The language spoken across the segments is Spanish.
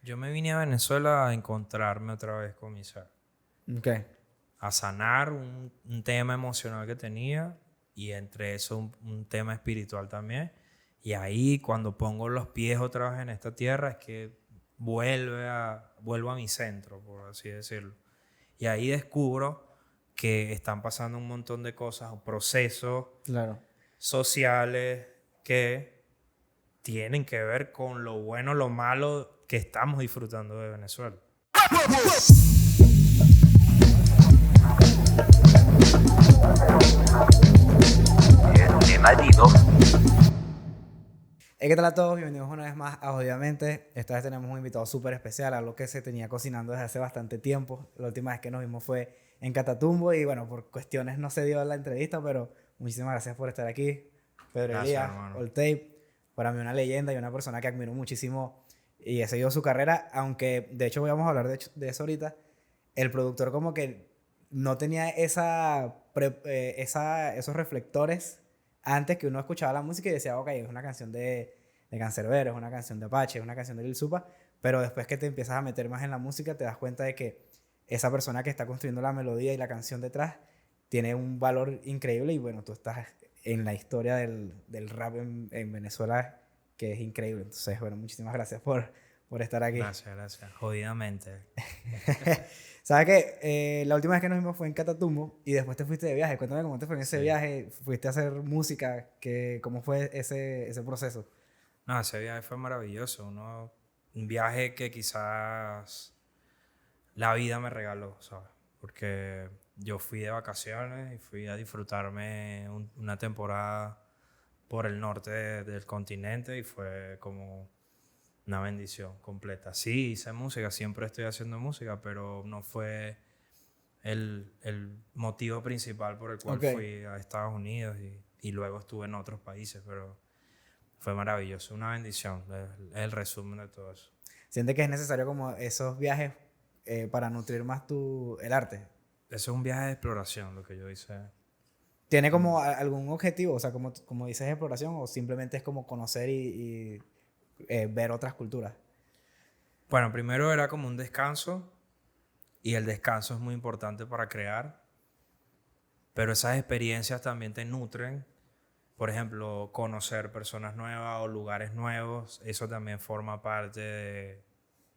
Yo me vine a Venezuela a encontrarme otra vez con mi ser, Ok. a sanar un tema emocional que tenía y entre eso un tema espiritual también. Y ahí cuando pongo los pies otra vez en esta tierra es que vuelvo a mi centro, por así decirlo. Y ahí descubro que están pasando un montón de cosas, procesos Claro. sociales que tienen que ver con lo bueno, lo malo que estamos disfrutando de Venezuela. De maldito. ¿Qué tal a todos? Bienvenidos una vez más a Obviamente. Esta vez tenemos un invitado súper especial, algo que se tenía cocinando desde hace bastante tiempo. La última vez que nos vimos fue en Catatumbo y bueno, por cuestiones no se dio la entrevista, pero muchísimas gracias por estar aquí. Pedro Gracias, Elías, hermano. All Tape, para mí una leyenda y una persona que admiro muchísimo y he seguido su carrera, aunque de hecho vamos a hablar de eso ahorita. El productor como que no tenía esos reflectores antes, que uno escuchaba la música y decía, ok, es una canción de Canserbero, es una canción de Apache, es una canción de Lil Supa, pero después que te empiezas a meter más en la música te das cuenta de que esa persona que está construyendo la melodía y la canción detrás tiene un valor increíble y bueno, tú estás en la historia del rap en Venezuela, que es increíble. Entonces, bueno, muchísimas gracias por estar aquí. Gracias. Jodidamente. ¿Sabes qué? La última vez que nos vimos fue en Catatumbo y después te fuiste de viaje. Cuéntame cómo te fue en ese Sí. viaje. ¿Fuiste a hacer música? ¿Cómo fue ese proceso? No, ese viaje fue maravilloso. Un viaje que quizás la vida me regaló, ¿sabes? Porque yo fui de vacaciones y fui a disfrutarme una temporada por el norte del continente y fue como una bendición completa. Sí, hice música, siempre estoy haciendo música, pero no fue el motivo principal por el cual Ok. fui a Estados Unidos y luego estuve en otros países, pero fue maravilloso, una bendición, es el resumen de todo eso. ¿Sientes que es necesario como esos viajes para nutrir más el arte? Eso es un viaje de exploración, lo que yo hice. ¿Tiene Mm. como algún objetivo? O sea, como dices, exploración, o simplemente es como conocer y ver otras culturas. Bueno, primero era como un descanso y el descanso es muy importante para crear, pero esas experiencias también te nutren. Por ejemplo, conocer personas nuevas o lugares nuevos, eso también forma parte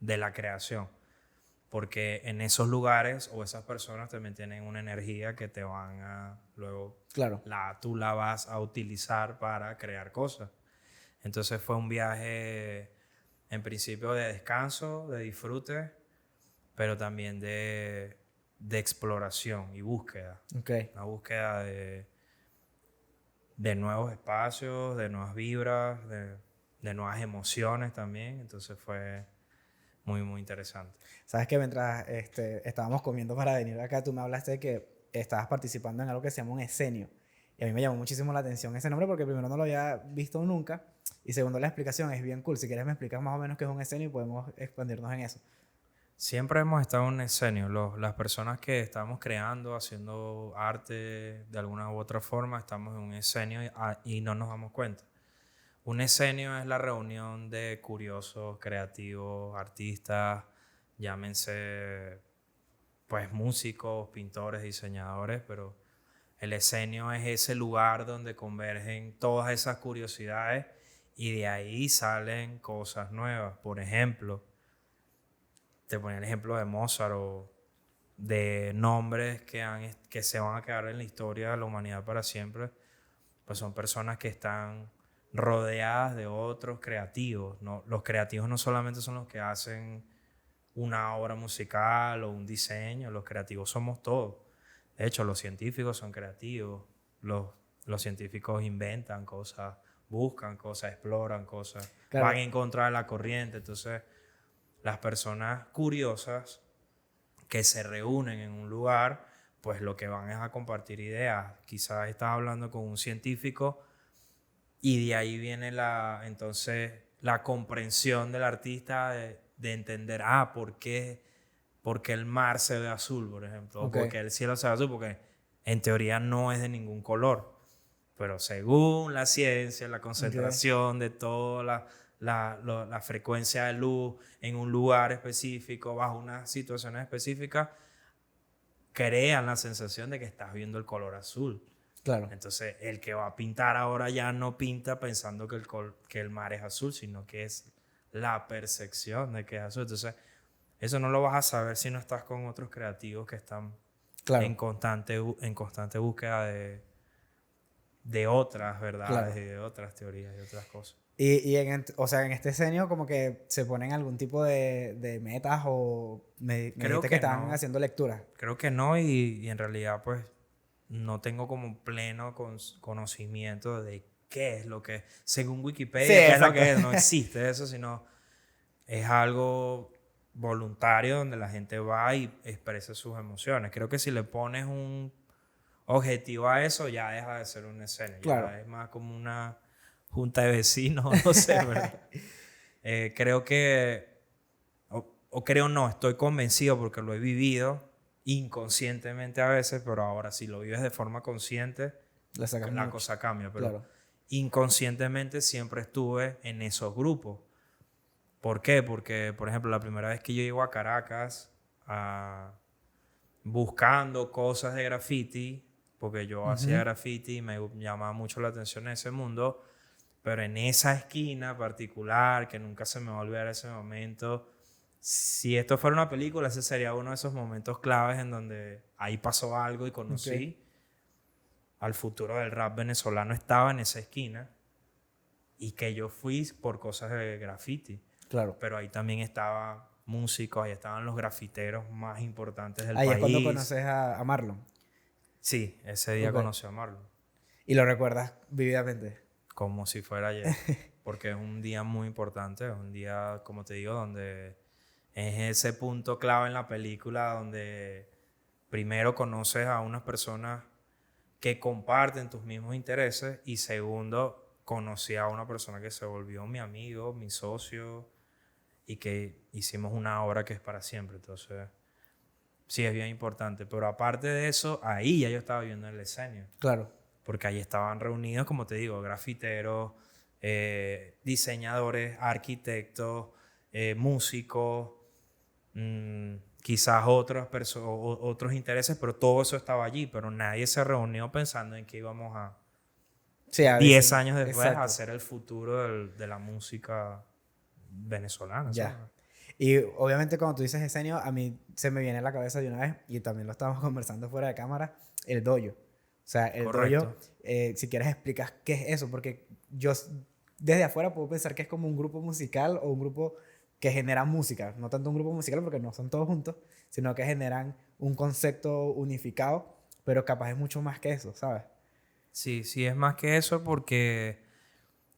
de la creación. Porque en esos lugares o esas personas también tienen una energía que te van a, luego Claro. tú la vas a utilizar para crear cosas. Entonces fue un viaje en principio de descanso, de disfrute, pero también de exploración y búsqueda. Ok. Una búsqueda de nuevos espacios, de nuevas vibras, de nuevas emociones también. Entonces fue muy interesante. Sabes que mientras estábamos comiendo para venir acá, tú me hablaste de que estabas participando en algo que se llama un escenio. Y a mí me llamó muchísimo la atención ese nombre porque primero no lo había visto nunca y segundo la explicación es bien cool. Si quieres me explicas más o menos qué es un escenio y podemos expandirnos en eso. Siempre hemos estado en un escenio. Las personas que estamos creando, haciendo arte de alguna u otra forma, estamos en un escenio y no nos damos cuenta. Un escenio es la reunión de curiosos, creativos, artistas, llámense pues músicos, pintores, diseñadores, pero el escenio es ese lugar donde convergen todas esas curiosidades y de ahí salen cosas nuevas. Por ejemplo, te ponía el ejemplo de Mozart o de nombres que se van a quedar en la historia de la humanidad para siempre, pues son personas que están rodeadas de otros creativos, ¿no? Los creativos no solamente son los que hacen una obra musical o un diseño, los creativos somos todos. De hecho, los científicos son creativos, los, los científicos inventan cosas, buscan cosas, exploran cosas, van Claro, en contra de la corriente. Entonces, las personas curiosas que se reúnen en un lugar, pues lo que van es a compartir ideas. Quizás estás hablando con un científico y de ahí viene entonces la comprensión del artista de entender, por qué el mar se ve azul, por ejemplo, o ok, por qué el cielo se ve azul, porque en teoría no es de ningún color. Pero según la ciencia, la ok. concentración de todas la frecuencia de luz en un lugar específico, bajo unas situaciones específicas, crean la sensación de que estás viendo el color azul. Claro. Entonces, el que va a pintar ahora ya no pinta pensando que el mar es azul, sino que es la percepción de que es azul. Entonces, eso no lo vas a saber si no estás con otros creativos que están Claro. en constante búsqueda de otras verdades Claro. y de otras teorías y otras cosas. Y o sea, en este escenio como que se ponen algún tipo de metas o me Creo dijiste que que estaban no. haciendo lecturas. Creo que no, y en realidad pues no tengo como pleno conocimiento de qué es lo que, según Wikipedia, Sí, qué es lo exacto. que es. No existe eso, sino es algo voluntario donde la gente va y expresa sus emociones. Creo que si le pones un objetivo a eso, ya deja de ser un escenario. Claro. Ya es más como una junta de vecinos, no sé, ¿verdad? Creo que, o creo no, estoy convencido porque lo he vivido inconscientemente a veces, pero ahora si lo vives de forma consciente, Le sacas la mucho. cosa cambia. Pero Claro. inconscientemente siempre estuve en esos grupos. ¿Por qué? Porque, por ejemplo, la primera vez que yo llego a Caracas buscando cosas de graffiti, porque yo hacía graffiti y me llamaba mucho la atención ese mundo, pero en esa esquina particular, que nunca se me va a olvidar ese momento, si esto fuera una película, ese sería uno de esos momentos claves en donde ahí pasó algo y conocí al futuro del rap venezolano, estaba en esa esquina, y que yo fui por cosas de graffiti. Claro. Pero ahí también estaban músicos, ahí estaban los grafiteros más importantes del Ahí es cuando país. conoces a Marlon. Sí, ese día Ok. conocí a Marlon, Y lo recuerdas vividamente. como si fuera ayer, porque es un día muy importante, es un día, como te digo, donde es ese punto clave en la película donde primero conoces a unas personas que comparten tus mismos intereses y segundo, conocí a una persona que se volvió mi amigo, mi socio, y que hicimos una obra que es para siempre. Entonces, sí es bien importante. Pero aparte de eso, ahí ya yo estaba viendo el escenario. Claro. Porque ahí estaban reunidos, como te digo, grafiteros, diseñadores, arquitectos, músicos, quizás otros intereses, pero todo eso estaba allí. Pero nadie se reunió pensando en que íbamos a Sí, a 10 veces. años después Exacto. a hacer el futuro de la música venezolana. Ya. ¿sabes? Y obviamente cuando tú dices escenio, a mí se me viene a la cabeza de una vez, y también lo estábamos conversando fuera de cámara, el dojo. O sea, el Correcto. dojo, si quieres explicas qué es eso, porque yo desde afuera puedo pensar que es como un grupo musical o un grupo que genera música, no tanto un grupo musical porque no son todos juntos, sino que generan un concepto unificado, pero capaz es mucho más que eso, ¿sabes? Sí, sí es más que eso porque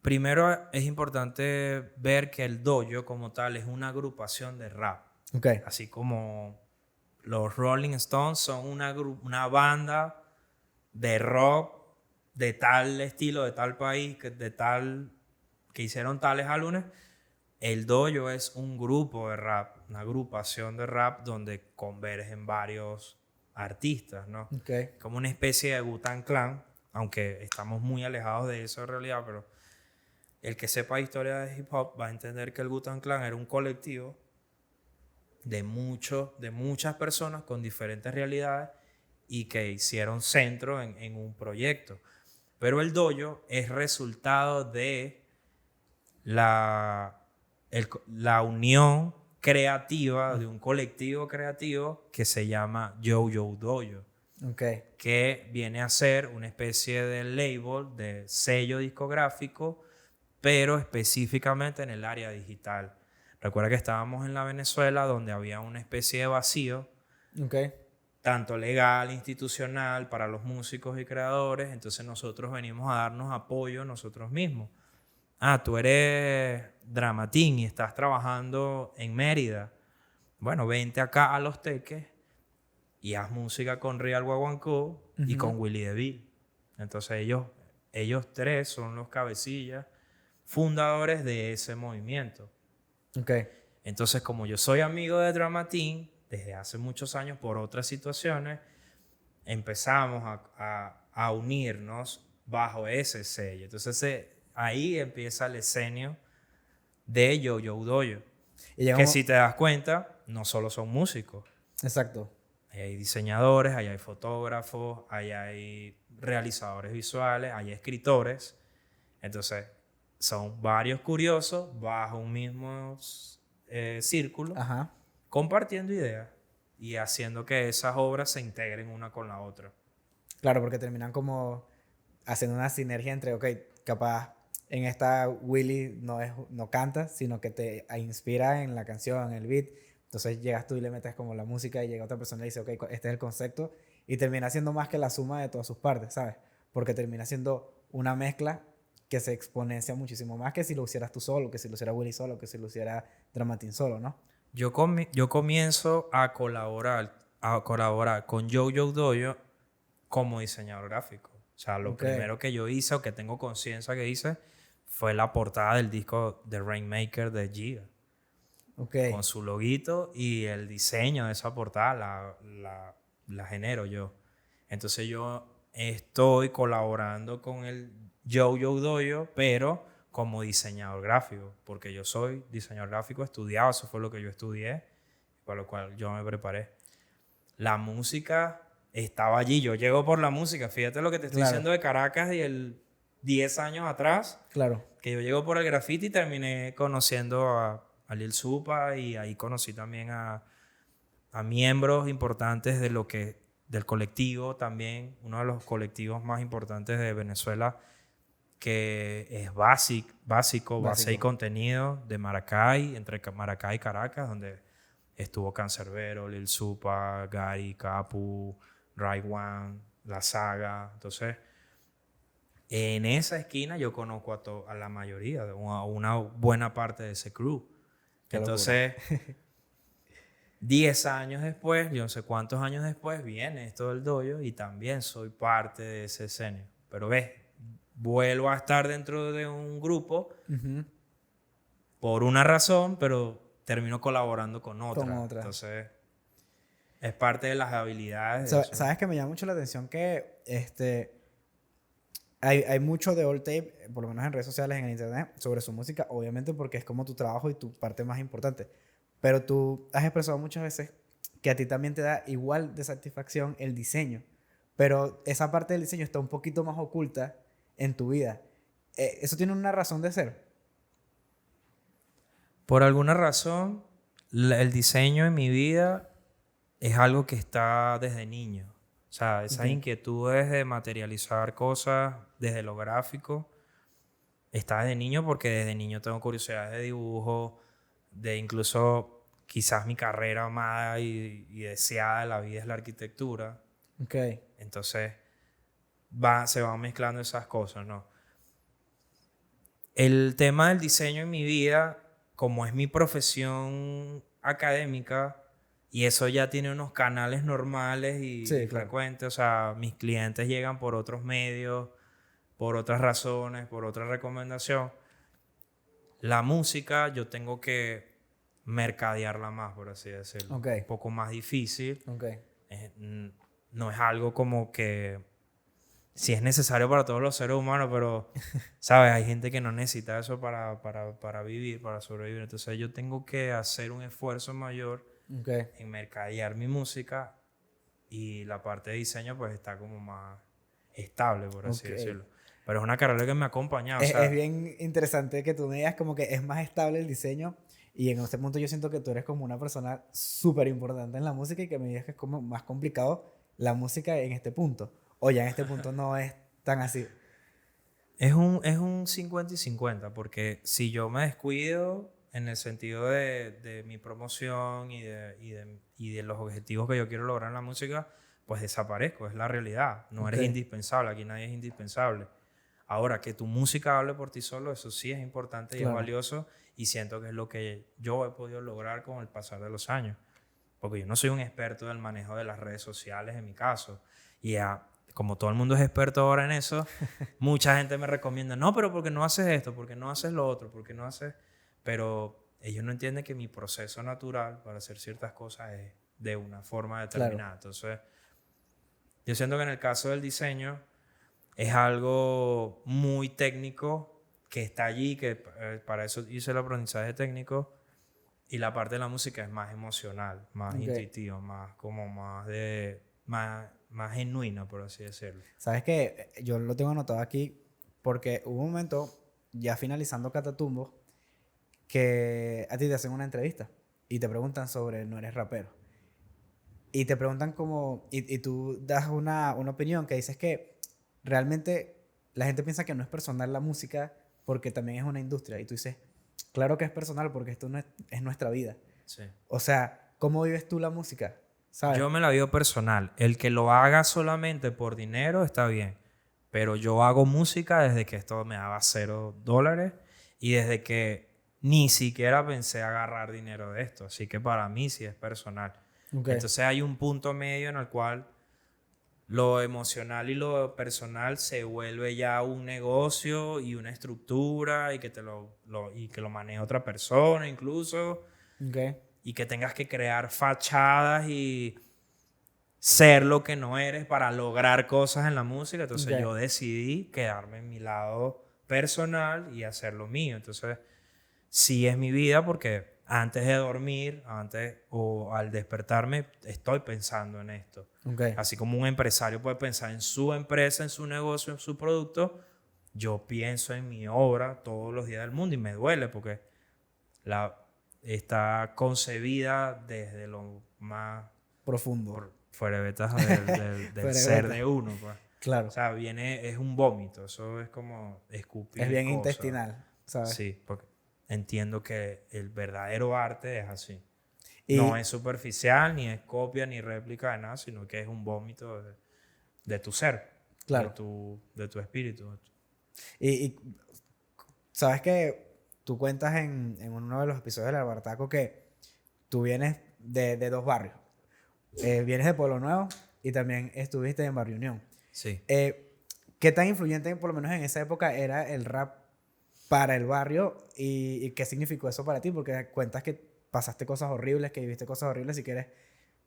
primero es importante ver que el dojo como tal es una agrupación de rap. Ok. Así como los Rolling Stones son una banda de rock de tal estilo, de tal país, que hicieron tales álbumes. El dojo es un grupo de rap, una agrupación de rap donde convergen varios artistas, ¿no? Ok. Como una especie de Wu-Tang Clan, aunque estamos muy alejados de eso en realidad, pero el que sepa historia de hip hop va a entender que el Wu-Tang Clan era un colectivo de muchas personas con diferentes realidades y que hicieron centro en un proyecto. Pero el dojo es resultado de la unión creativa de un colectivo creativo que se llama Yo-Yo Dojo, Ok. que viene a ser una especie de label, de sello discográfico, pero específicamente en el área digital. Recuerda que estábamos en la Venezuela donde había una especie de vacío, Ok. tanto legal, institucional, para los músicos y creadores. Entonces nosotros venimos a darnos apoyo nosotros mismos. Ah, tú eres Dramatín y estás trabajando en Mérida. Bueno, vente acá a Los Teques y haz música con Real Guaguancó y con Willy DeVille. Entonces ellos tres son los cabecillas fundadores de ese movimiento. Ok. Entonces, como yo soy amigo de Dramatín desde hace muchos años por otras situaciones, empezamos a unirnos bajo ese sello. Entonces ahí empieza el escenio de Yo-Yo Dojo. Y llega Que un- si te das cuenta, no solo son músicos. Exacto. Ahí hay diseñadores, ahí hay fotógrafos, ahí hay realizadores visuales, hay escritores. Entonces, son varios curiosos bajo un mismo círculo, Ajá. compartiendo ideas y haciendo que esas obras se integren una con la otra. Claro, porque terminan como haciendo una sinergia entre, ok, capaz en esta Willy no canta, sino que te inspira en la canción, en el beat. Entonces llegas tú y le metes como la música y llega otra persona y dice, ok, este es el concepto. Y termina siendo más que la suma de todas sus partes, ¿sabes? Porque termina siendo una mezcla que se exponencia muchísimo más que si lo hicieras tú solo, que si lo hiciera Willy solo, que si lo hiciera Dramatin solo, ¿no? Yo comienzo a colaborar con Yo-Yo Dojo como diseñador gráfico. O sea, lo Ok. primero que yo hice o que tengo conciencia que hice fue la portada del disco de Rainmaker de Giga. Ok. Con su loguito y el diseño de esa portada la genero yo. Entonces yo estoy colaborando con el Yo-Yo Dojo, pero como diseñador gráfico, porque yo soy diseñador gráfico estudiado, eso fue lo que yo estudié, para lo cual yo me preparé. La música estaba allí, yo llego por la música, fíjate lo que te estoy Claro. diciendo de Caracas y el 10 años atrás, Claro. que yo llego por el graffiti y terminé conociendo a Lil Supa y ahí conocí también a miembros importantes del colectivo también, uno de los colectivos más importantes de Venezuela, que es Básico, Base y Contenido de Maracay, entre Maracay y Caracas, donde estuvo Cancerbero, Lil Supa, Gary, Capu, Ray One, La Saga. Entonces, en esa esquina yo conozco a la mayoría, a una buena parte de ese crew. Qué locura. Entonces, 10 años después, yo no sé cuántos años después, viene esto del dojo y también soy parte de ese escenario. Pero ves, vuelvo a estar dentro de un grupo Ujú. por una razón, pero termino colaborando con otra. Con otra. Entonces, es parte de las habilidades de eso. ¿Sabes que me llama mucho la atención que hay mucho de All Tape, por lo menos en redes sociales, en el internet, sobre su música, obviamente porque es como tu trabajo y tu parte más importante. Pero tú has expresado muchas veces que a ti también te da igual de satisfacción el diseño, pero esa parte del diseño está un poquito más oculta en tu vida. ¿Eso tiene una razón de ser? Por alguna razón, el diseño en mi vida es algo que está desde niño. O sea, esas Ok. inquietudes de materializar cosas desde lo gráfico está desde niño porque desde niño tengo curiosidades de dibujo, de incluso quizás mi carrera amada y deseada de la vida es la arquitectura. Ok. Entonces se van mezclando esas cosas, ¿no? El tema del diseño en mi vida, como es mi profesión académica, y eso ya tiene unos canales normales y Sí, claro. frecuentes, o sea, mis clientes llegan por otros medios, por otras razones, por otra recomendación. La música yo tengo que mercadearla más, por así decirlo. Ok. Un poco más difícil. Ok. No es algo como que sí es necesario para todos los seres humanos, pero, ¿sabes? Hay gente que no necesita eso para vivir, para sobrevivir. Entonces yo tengo que hacer un esfuerzo mayor Ok. en mercadear mi música y la parte de diseño pues está como más estable, por así Ok. decirlo. Pero es una carrera que me ha acompañado. O Es, sea, es bien interesante que tú me digas como que es más estable el diseño y en este punto yo siento que tú eres como una persona súper importante en la música y que me digas que es como más complicado la música en este punto. O ya en este punto no es tan así. es un 50 y 50, porque si yo me descuido en el sentido de mi promoción y de los objetivos que yo quiero lograr en la música, pues desaparezco, es la realidad. No eres Ok. indispensable, aquí nadie es indispensable. Ahora, que tu música hable por ti solo, eso sí es importante y Claro. es valioso y siento que es lo que yo he podido lograr con el pasar de los años. Porque yo no soy un experto del manejo de las redes sociales en mi caso. Y como todo el mundo es experto ahora en eso, mucha gente me recomienda, no, pero ¿por qué no haces esto? ¿Por qué no haces lo otro? ¿Por qué no haces...? Pero ellos no entienden que mi proceso natural para hacer ciertas cosas es de una forma determinada. Entonces, yo siento que en el caso del diseño es algo muy técnico que está allí, que para eso hice el aprendizaje técnico, y la parte de la música es más emocional, más Ok. intuitiva, más como más genuina, por así decirlo. ¿Sabes qué? Yo lo tengo anotado aquí porque hubo un momento, ya finalizando Catatumbo, que a ti te hacen una entrevista y te preguntan sobre no eres rapero. Y te preguntan como, y tú das una opinión que dices que realmente la gente piensa que no es personal la música porque también es una industria. Y tú dices, claro que es personal porque esto no es nuestra vida. Sí. O sea, ¿cómo vives tú la música? ¿Sabes? Yo me la vivo personal. El que lo haga solamente por dinero está bien. Pero yo hago música desde que esto me daba $0 y desde que ni siquiera pensé agarrar dinero de esto. Así que para mí sí es personal. Ok. Entonces hay un punto medio en el cual lo emocional y lo personal se vuelve ya un negocio y una estructura y que y que lo maneje otra persona incluso Ok. y que tengas que crear fachadas y ser lo que no eres para lograr cosas en la música. Entonces Ok. yo decidí quedarme en mi lado personal y hacer lo mío. Entonces sí es mi vida porque antes de dormir, antes o al despertarme, estoy pensando en esto. Ok. Así como un empresario puede pensar en su empresa, en su negocio, en su producto, yo pienso en mi obra todos los días del mundo y me duele porque está concebida desde lo más Profundo. fuerebetas del ser Fuerebeta. de uno. Pues. Claro. O sea, es un vómito, eso es como escupir Es bien cosas. intestinal, ¿sabes? Sí, porque entiendo que el verdadero arte es así. Y, No es superficial, ni es copia, ni réplica de nada, sino que es un vómito de tu ser, claro. de tu espíritu. Y sabes que tú cuentas en uno de los episodios del Albartaco que tú vienes de dos barrios. Vienes de Pueblo Nuevo y también estuviste en Barrio Unión. Sí. ¿Qué tan influyente, por lo menos en esa época, era el rap para el barrio y qué significó eso para ti? Porque cuentas que pasaste cosas horribles, que viviste cosas horribles. Si quieres,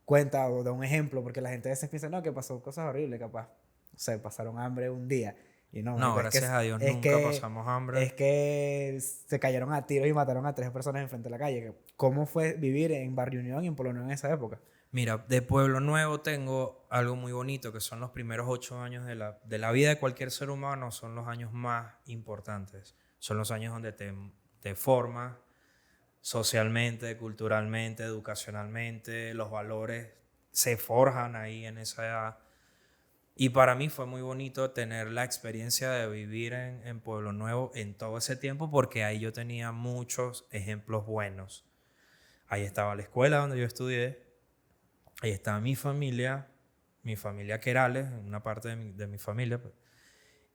cuenta o da un ejemplo, porque la gente a veces piensa, no, que pasó cosas horribles, capaz, no sé, pasaron hambre un día. Y no, No, marico, gracias a Dios es nunca que, pasamos hambre. es que se cayeron a tiros y mataron a 3 personas enfrente de la calle. ¿Cómo fue vivir en Barrio Unión y en Pueblo Nuevo en esa época? Mira, de Pueblo Nuevo tengo algo muy bonito, que son los primeros 8 años de la vida de cualquier ser humano, son los años más importantes. Son los años donde te formas socialmente, culturalmente, educacionalmente, los valores se forjan ahí en esa edad. Y para mí fue muy bonito tener la experiencia de vivir en Pueblo Nuevo en todo ese tiempo porque ahí yo tenía muchos ejemplos buenos. Ahí estaba la escuela donde yo estudié, ahí estaba mi familia Querales, una parte de mi familia, pues,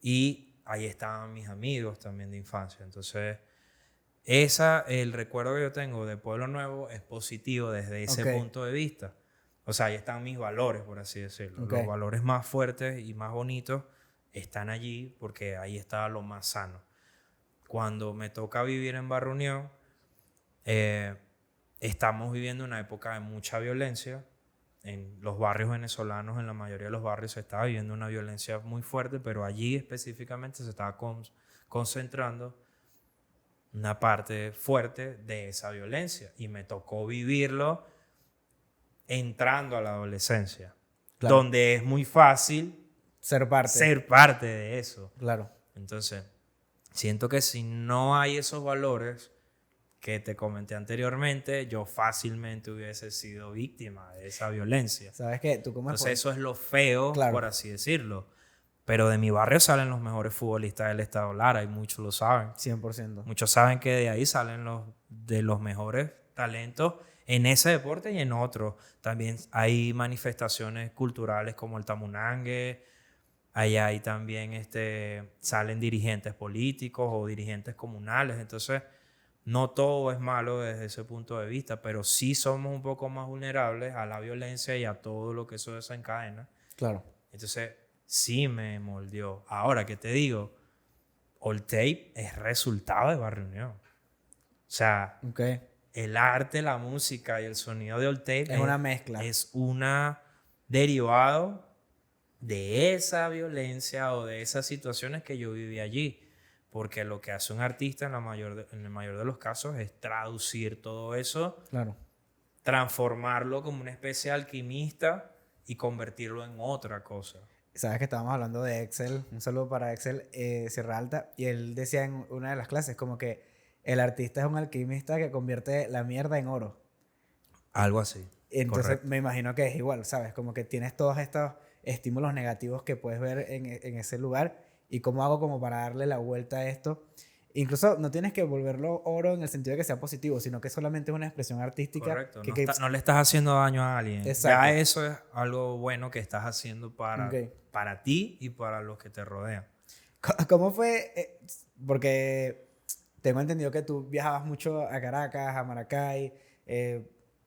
y ahí estaban mis amigos también de infancia. Entonces, el recuerdo que yo tengo de Pueblo Nuevo es positivo desde ese Ok. punto de vista. O sea, ahí están mis valores, por así decirlo. Ok. Los valores más fuertes y más bonitos están allí porque ahí estaba lo más sano. Cuando me toca vivir en Barrio Unión, estamos viviendo una época de mucha violencia. En los barrios venezolanos, en la mayoría de los barrios, se estaba viviendo una violencia muy fuerte, pero allí específicamente se estaba concentrando una parte fuerte de esa violencia. Y me tocó vivirlo entrando a la adolescencia, Claro. donde es muy fácil Ser parte. ser parte de eso. Claro. Entonces, siento que si no hay esos valores que te comenté anteriormente, yo fácilmente hubiese sido víctima de esa violencia. ¿Sabes qué? Tú como Entonces, eso es lo feo, Claro. por así decirlo. Pero de mi barrio salen los mejores futbolistas del estado Lara y muchos lo saben. 100%. Muchos saben que de ahí salen de los mejores talentos en ese deporte y en otros. También hay manifestaciones culturales como el Tamunangue. Allá hay también salen dirigentes políticos o dirigentes comunales. Entonces, no todo es malo desde ese punto de vista, pero sí somos un poco más vulnerables a la violencia y a todo lo que eso desencadena. Claro. Entonces, sí me moldeó. Ahora, ¿qué te digo? All Tape es resultado de Barrio Unión. O sea, Ok. el arte, la música y el sonido de All Tape Es una mezcla. Es una derivado de esa violencia o de esas situaciones que yo viví allí. Porque lo que hace un artista en el mayor de los casos es traducir todo eso, Claro. transformarlo como una especie de alquimista y convertirlo en otra cosa. Sabes que estábamos hablando de Excel, un saludo para Excel Sierra Alta, y él decía en una de las clases como que el artista es un alquimista que convierte la mierda en oro. Algo así. Entonces Correcto. me imagino que es igual, ¿sabes? Como que tienes todos estos estímulos negativos que puedes ver en ese lugar y cómo hago como para darle la vuelta a esto. Incluso no tienes que volverlo oro en el sentido de que sea positivo, sino que solamente es una expresión artística. Correcto. Que, No le estás haciendo daño a alguien. Exacto. Ya eso es algo bueno que estás haciendo Ok. para ti y para los que te rodean. ¿Cómo fue? Porque tengo entendido que tú viajabas mucho a Caracas, a Maracay,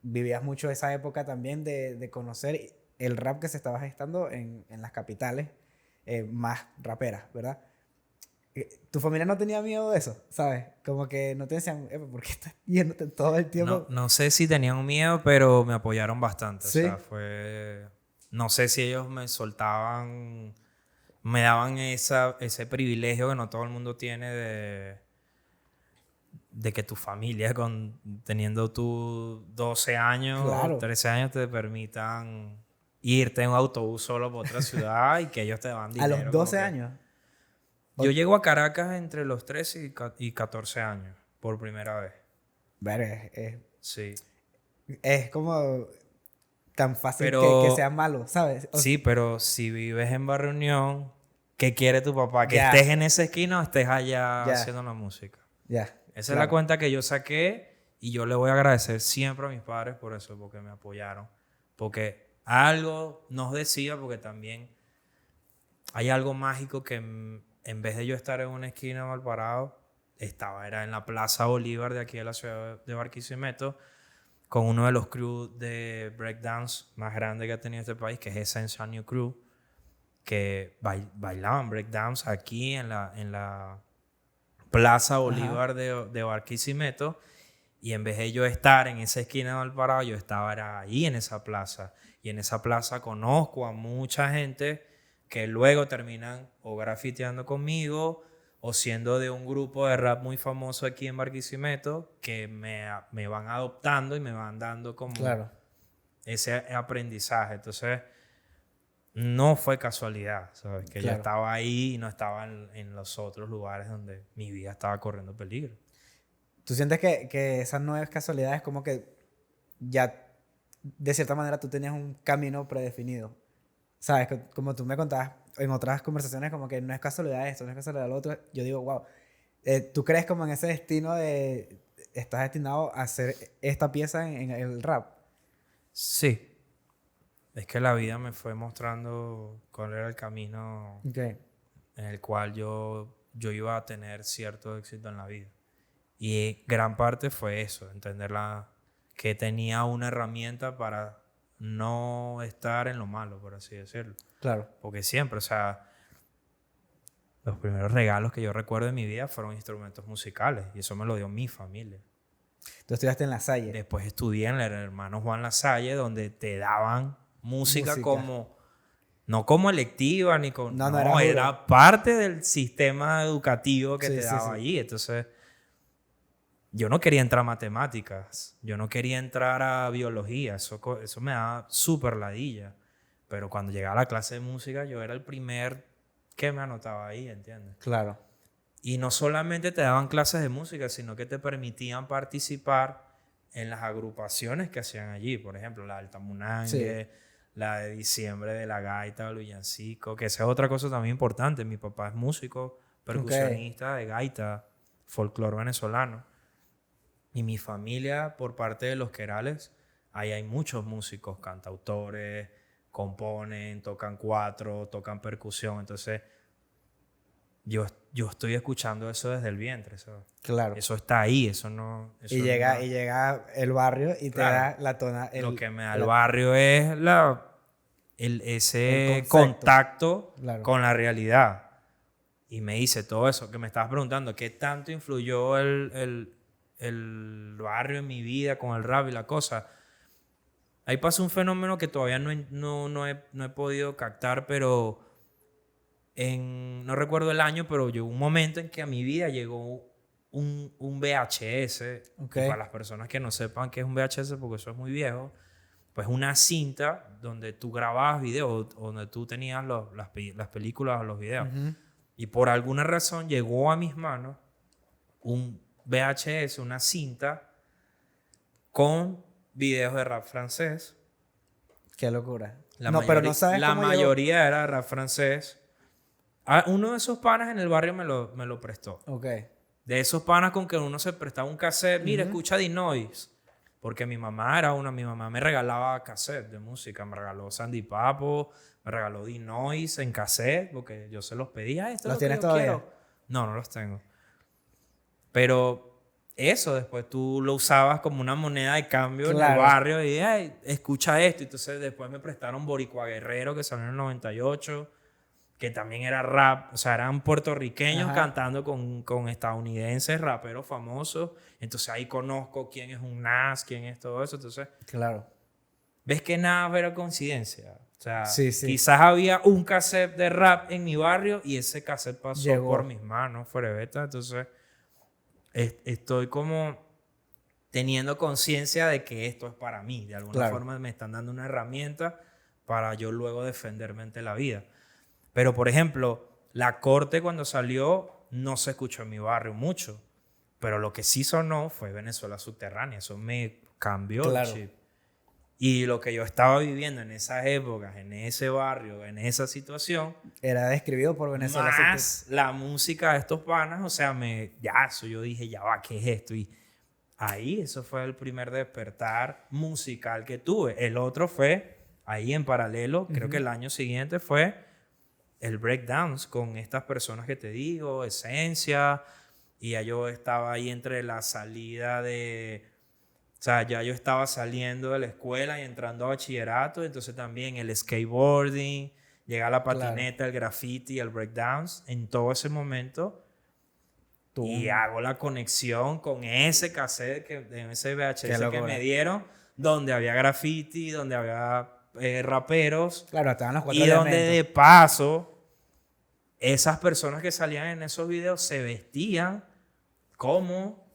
vivías mucho esa época también de conocer el rap que se estaba gestando en las capitales más raperas, ¿verdad? ¿Tu familia no tenía miedo de eso? ¿Sabes? Como que no te decían, ¿por qué estás yéndote todo el tiempo? No sé si tenían miedo, pero me apoyaron bastante. ¿Sí? O sea, fue... No sé si ellos me soltaban, me daban ese privilegio que no todo el mundo tiene de que tu familia, teniendo tú 12 años, Claro. 13 años, te permitan irte en un autobús solo por otra ciudad y que ellos te dan A dinero. los como 12 que- años. Yo llego a Caracas entre los 13 y 14 años, por primera vez. Verga, Sí. es como tan fácil Pero- que sea malo, ¿sabes? Sí, pero si vives en Barrio Unión, ¿qué quiere tu papá? ¿Que Ya. estés en esa esquina o estés allá Ya. haciendo la música? Ya. Esa es claro. la cuenta que yo saqué y yo le voy a agradecer siempre a mis padres por eso, porque me apoyaron. Porque algo nos decía, porque también hay algo mágico que en vez de yo estar en una esquina mal parado, era en la Plaza Bolívar de aquí de la ciudad de Barquisimeto, con uno de los crews de breakdance más grandes que ha tenido este país, que es Essential New Crew, que bailaban breakdance aquí en la Plaza Bolívar de Barquisimeto. Y en vez de yo estar en esa esquina de Malparado, yo era ahí en esa plaza. Y en esa plaza conozco a mucha gente que luego terminan o grafiteando conmigo o siendo de un grupo de rap muy famoso aquí en Barquisimeto que me van adoptando y me van dando como Claro. ese aprendizaje. Entonces, no fue casualidad, ¿sabes? Que yo Claro. estaba ahí y no estaba en los otros lugares donde mi vida estaba corriendo peligro. ¿Tú sientes que esas nuevas casualidades como que ya de cierta manera tú tenías un camino predefinido? ¿Sabes? Como tú me contabas en otras conversaciones como que no es casualidad esto, no es casualidad lo otro. Yo digo, wow, ¿tú crees como en ese destino de estás destinado a hacer esta pieza en el rap? Sí. Es que la vida me fue mostrando cuál era el camino Ok. en el cual yo iba a tener cierto éxito en la vida. Y gran parte fue eso, entender que tenía una herramienta para no estar en lo malo, por así decirlo. Claro. Porque siempre, o sea, los primeros regalos que yo recuerdo de mi vida fueron instrumentos musicales y eso me lo dio mi familia. Tú estudiaste en La Salle. Después estudié en el hermano Juan Lasalle, donde te daban música como, no como electiva, ni con, No, no, era duro. era parte del sistema educativo que Sí, te sí, daba sí. allí. Entonces, yo no quería entrar a matemáticas, yo no quería entrar a biología, eso me daba súper ladilla. Pero cuando llegaba a la clase de música, yo era el primer que me anotaba ahí, ¿entiendes? Claro. Y no solamente te daban clases de música, sino que te permitían participar en las agrupaciones que hacían allí. Por ejemplo, la Alta Munangue, la de diciembre de la gaita, el villancico, que esa es otra cosa también importante. Mi papá es músico, percusionista de gaita, folclore venezolano. Y mi familia, por parte de los Querales, ahí hay muchos músicos, cantautores, componen, tocan cuatro, tocan percusión. Entonces, yo estoy escuchando eso desde el vientre, ¿sabes? Claro. Eso está ahí, eso no... Eso Y llega el barrio y te da la tona. Lo que me da el barrio es ese El concepto. contacto Claro. con la realidad. Y me dice todo eso que me estabas preguntando, ¿qué tanto influyó el barrio en mi vida con el rap y la cosa? Ahí pasa un fenómeno que todavía no he podido captar, pero no recuerdo el año, pero llegó un momento en que a mi vida llegó un VHS. Ok. Y para las personas que no sepan qué es un VHS, porque eso es muy viejo, pues una cinta donde tú grababas videos, o donde tú tenías las películas o los videos. Ujú. Y por alguna razón llegó a mis manos un VHS, una cinta con videos de rap francés. Qué locura. La No, pero no sabes la cómo llegó. mayoría era rap francés. Uno de esos panas en el barrio me lo prestó. Ok. De esos panas con que uno se prestaba un cassette. Mira, Ujú. escucha Dinois. Porque mi mamá me regalaba cassette de música. Me regaló Sandy Papo, me regaló Dinois en cassette, porque yo se los pedía. Esto es ¿Los lo que tienes yo todavía? quiero. No, no los tengo. Pero eso después tú lo usabas como una moneda de cambio en el Claro. barrio y "Ay, escucha esto". Entonces después me prestaron Boricua Guerrero, que salió en el 98, que también era rap. O sea, eran puertorriqueños Ajá. cantando con estadounidenses, raperos famosos. Entonces ahí conozco quién es un Nas, quién es todo eso. Entonces, Claro. ves que nada era coincidencia. O sea, Sí, sí. quizás había un cassette de rap en mi barrio y ese cassette pasó Llegó. por mis manos, Forebeta. Entonces, estoy como teniendo conciencia de que esto es para mí. De alguna Claro. forma me están dando una herramienta para yo luego defenderme ante la vida. Pero, por ejemplo, La Corte cuando salió no se escuchó en mi barrio mucho. Pero lo que sí sonó fue Venezuela Subterránea. Eso me cambió Claro. el chip. Y lo que yo estaba viviendo en esas épocas, en ese barrio, en esa situación, Era describido por Venezuela. más la música de estos panas, o sea, eso yo dije, ya va, ¿qué es esto? Y ahí, eso fue el primer despertar musical que tuve. El otro fue, ahí en paralelo, creo que el año siguiente fue el breakdance con estas personas que te digo, Esencia, y ya yo estaba ahí entre la salida de... O sea, ya yo estaba saliendo de la escuela y entrando a bachillerato, entonces también el skateboarding, llega la patineta, el graffiti, el breakdance, en todo ese momento. Tú. Y hago la conexión con ese cassette, ese Qué VHS que locura. me dieron, donde había graffiti, donde había raperos, Claro, estaban los cuatro y donde elementos. de paso, esas personas que salían en esos videos se vestían como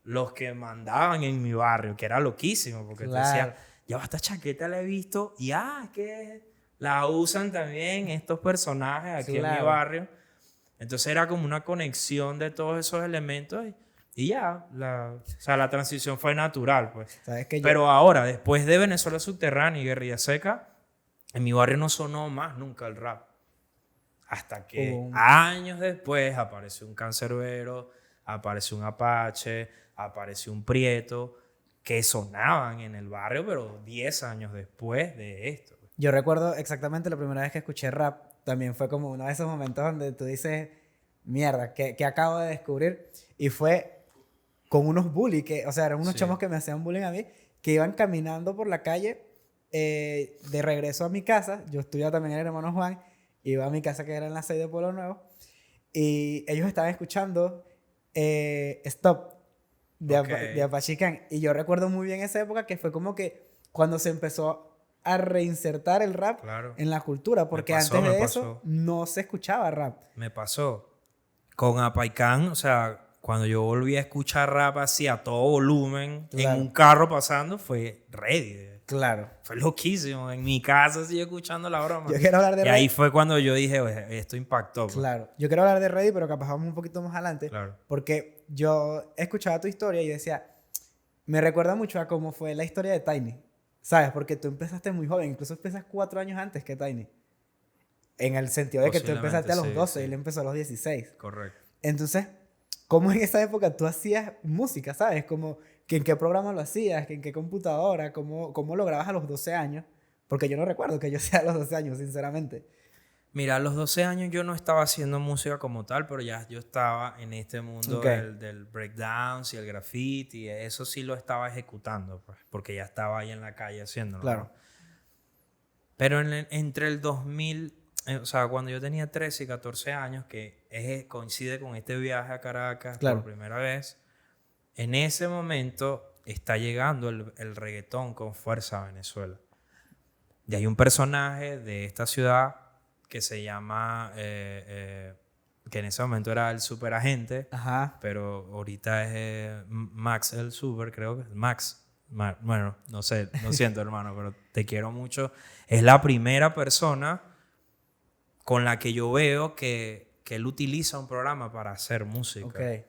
los que mandaban en mi barrio, que era loquísimo, porque tú Claro. decías, ya esta chaqueta la he visto, y es que la usan también estos personajes aquí en mi Claro. barrio. Entonces era como una conexión de todos esos elementos y ya, o sea, la transición fue natural, pues. ¿Sabes que yo? Pero ahora, después de Venezuela Subterránea y Guerrilla Seca, en mi barrio no sonó más nunca el rap. Hasta que Hubo un- años después apareció un Canserbero, apareció un Apache, apareció un Prieto, que sonaban en el barrio, pero 10 años después de esto. Yo recuerdo exactamente la primera vez que escuché rap. También fue como uno de esos momentos donde tú dices, mierda, que acabo de descubrir. Y fue con unos bullies, o sea, eran unos Sí. chamos que me hacían bullying a mí, que iban caminando por la calle de regreso a mi casa. Yo estudiaba también en el hermano Juan, iba a mi casa que era en la 6 de Pueblo Nuevo, y ellos estaban escuchando Stop de, Ok. de Apache Can. Y yo recuerdo muy bien esa época que fue como que cuando se empezó a reinsertar el rap Claro. en la cultura, porque pasó, antes de me eso pasó. no se escuchaba rap. Me pasó con Apaicán, o sea, cuando yo volví a escuchar rap así a todo volumen, Claro. en un carro pasando, fue ready. Claro. Fue loquísimo. En mi casa sigo escuchando la broma. Yo quiero hablar de Y ahí Ready. fue cuando yo dije, "Oye, esto impactó". Pues. Claro. Yo quiero hablar de Ready, pero capaz vamos un poquito más adelante. Claro. Porque yo escuchaba tu historia y decía, me recuerda mucho a cómo fue la historia de Tiny. ¿Sabes? Porque tú empezaste muy joven, incluso empiezas 4 años antes que Tiny. En el sentido de que tú empezaste a los Posiblemente, 12 sí, y él empezó a los 16. Correcto. Entonces, ¿cómo en esa época tú hacías música, sabes? Como que en qué programa lo hacías, que en qué computadora, cómo lo grabas a los 12 años. Porque yo no recuerdo que yo sea a los 12 años, sinceramente. Mira, a los 12 años yo no estaba haciendo música como tal, pero ya yo estaba en este mundo Ok. del breakdance y el graffiti. Y eso sí lo estaba ejecutando, pues, porque ya estaba ahí en la calle haciéndolo. Claro. ¿no? Pero entre el 2000, o sea, cuando yo tenía 13 y 14 años, que coincide con este viaje a Caracas Claro. por primera vez, en ese momento está llegando el reggaetón con fuerza a Venezuela. Y hay un personaje de esta ciudad que se llama, que en ese momento era el Superagente, Ajá. pero ahorita es Max el Super, creo que es Max. Bueno, no sé, lo siento hermano, pero te quiero mucho. Es la primera persona con la que yo veo que él utiliza un programa para hacer música. Ok.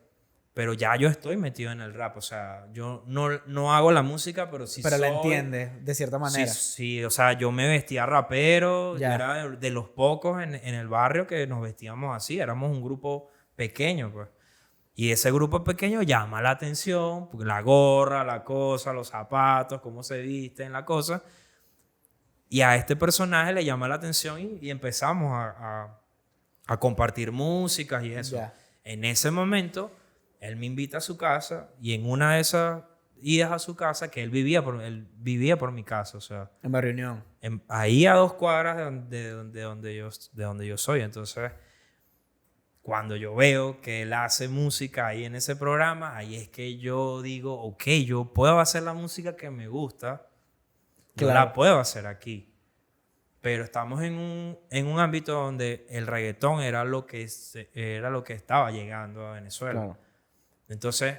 Pero ya yo estoy metido en el rap, o sea, yo no hago la música, pero sí Pero la soy... entiendes de cierta manera. Sí, o sea, yo me vestía rapero, yo Ya. era de los pocos en el barrio que nos vestíamos así, éramos un grupo pequeño, pues. Y ese grupo pequeño llama la atención, porque la gorra, la cosa, los zapatos, cómo se visten, la cosa. Y a este personaje le llama la atención y empezamos a compartir músicas y eso. Ya. En ese momento, él me invita a su casa y en una de esas idas a su casa, que él vivía por mi casa, o sea, En Barrio Unión. ahí a 2 cuadras de donde yo soy. Entonces, cuando yo veo que él hace música ahí en ese programa, ahí es que yo digo, ok, yo puedo hacer la música que me gusta, yo Claro. la puedo hacer aquí. Pero estamos en un ámbito donde el reggaetón era lo que estaba llegando a Venezuela. Claro. Entonces,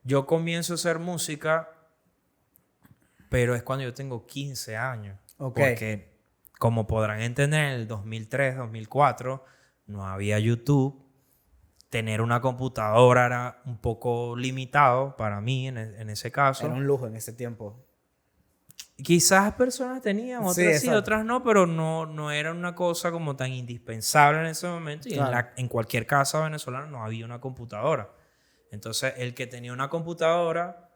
yo comienzo a hacer música, pero es cuando yo tengo 15 años. Ok. Porque, como podrán entender, en el 2003, 2004, no había YouTube. Tener una computadora era un poco limitado para mí en ese caso. Era un lujo en ese tiempo. Quizás personas tenían, Sí, otras sí, exacto. otras no, pero no era una cosa como tan indispensable en ese momento. Y Claro. en cualquier casa venezolana no había una computadora. Entonces, el que tenía una computadora,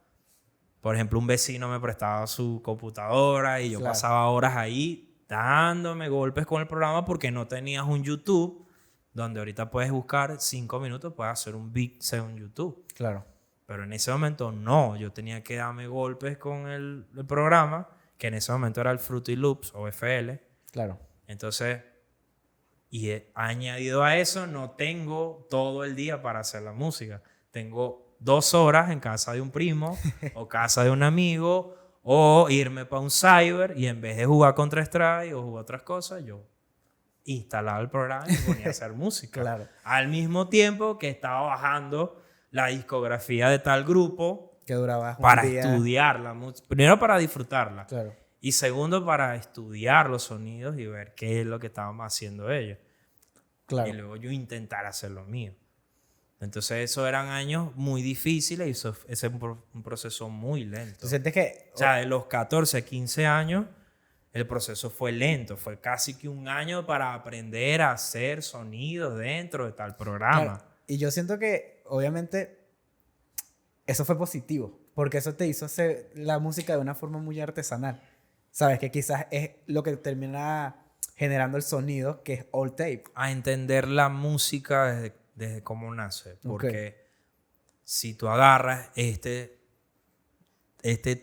por ejemplo, un vecino me prestaba su computadora y yo Claro. pasaba horas ahí dándome golpes con el programa porque no tenías un YouTube donde ahorita puedes buscar 5 minutos, puedes hacer un beat según YouTube. Claro. Pero en ese momento no, yo tenía que darme golpes con el programa, que en ese momento era el Fruity Loops o FL. Claro. Entonces, añadido a eso, no tengo todo el día para hacer la música. Tengo 2 horas en casa de un primo o casa de un amigo o irme para un cyber y en vez de jugar Counter-Strike o jugar otras cosas, yo instalaba el programa y me ponía a hacer música. Claro. Al mismo tiempo que estaba bajando la discografía de tal grupo Que duraba un para día. estudiar la música. Primero para disfrutarla. Claro. Y segundo para estudiar los sonidos y ver qué es lo que estaban haciendo ellos. Claro. Y luego yo intentar hacer lo mío. Entonces esos eran años muy difíciles y ese es un proceso muy lento. ¿Tú sientes que O sea, de los 14 a 15 años, el proceso fue lento. Fue casi que un año para aprender a hacer sonidos dentro de tal programa. Claro. Y yo siento que, obviamente, eso fue positivo. Porque eso te hizo hacer la música de una forma muy artesanal. ¿Sabes? Que quizás es lo que termina generando el sonido, que es all tape. A entender la música desde cómo nace. Porque si tú agarras este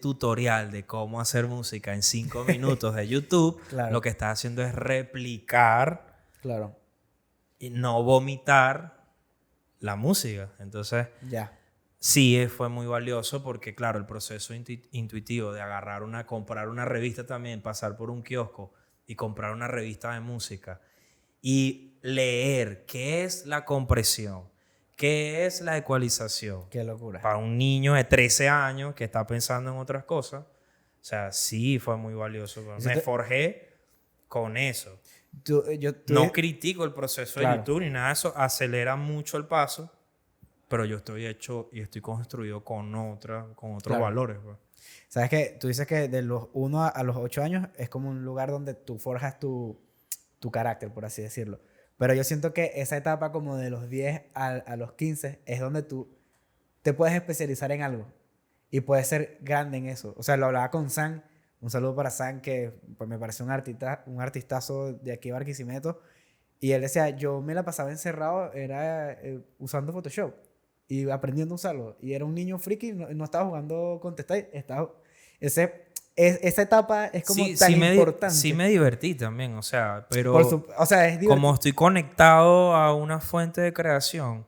tutorial de cómo hacer música en 5 minutos de YouTube, Claro. lo que estás haciendo es replicar Claro. y no vomitar la música. Entonces, Ya. sí fue muy valioso porque, claro, el proceso intuitivo de comprar una revista también, pasar por un kiosco y comprar una revista de música y leer qué es la compresión, qué es la ecualización. Qué locura. Para un niño de 13 años que está pensando en otras cosas, o sea, sí fue muy valioso. Me forjé con eso. No critico el proceso de Claro. YouTube ni nada de eso, acelera mucho el paso, pero yo estoy hecho y estoy construido con otros Claro. valores. Pues. ¿Sabes qué? Tú dices que de los 1 a los 8 años es como un lugar donde tú forjas tu carácter, por así decirlo. Pero yo siento que esa etapa como de los 10 a los 15 es donde tú te puedes especializar en algo y puedes ser grande en eso. O sea, lo hablaba con Sam. Un saludo para Sam, que pues, me pareció un artistazo de aquí de Barquisimeto. Y él decía, yo me la pasaba encerrado, era usando Photoshop y aprendiendo a usarlo. Y era un niño friki, no estaba jugando Counter-Strike, esa etapa es como tan importante. Sí me divertí también, o sea, pero o sea, es divertido. como estoy conectado a una fuente de creación,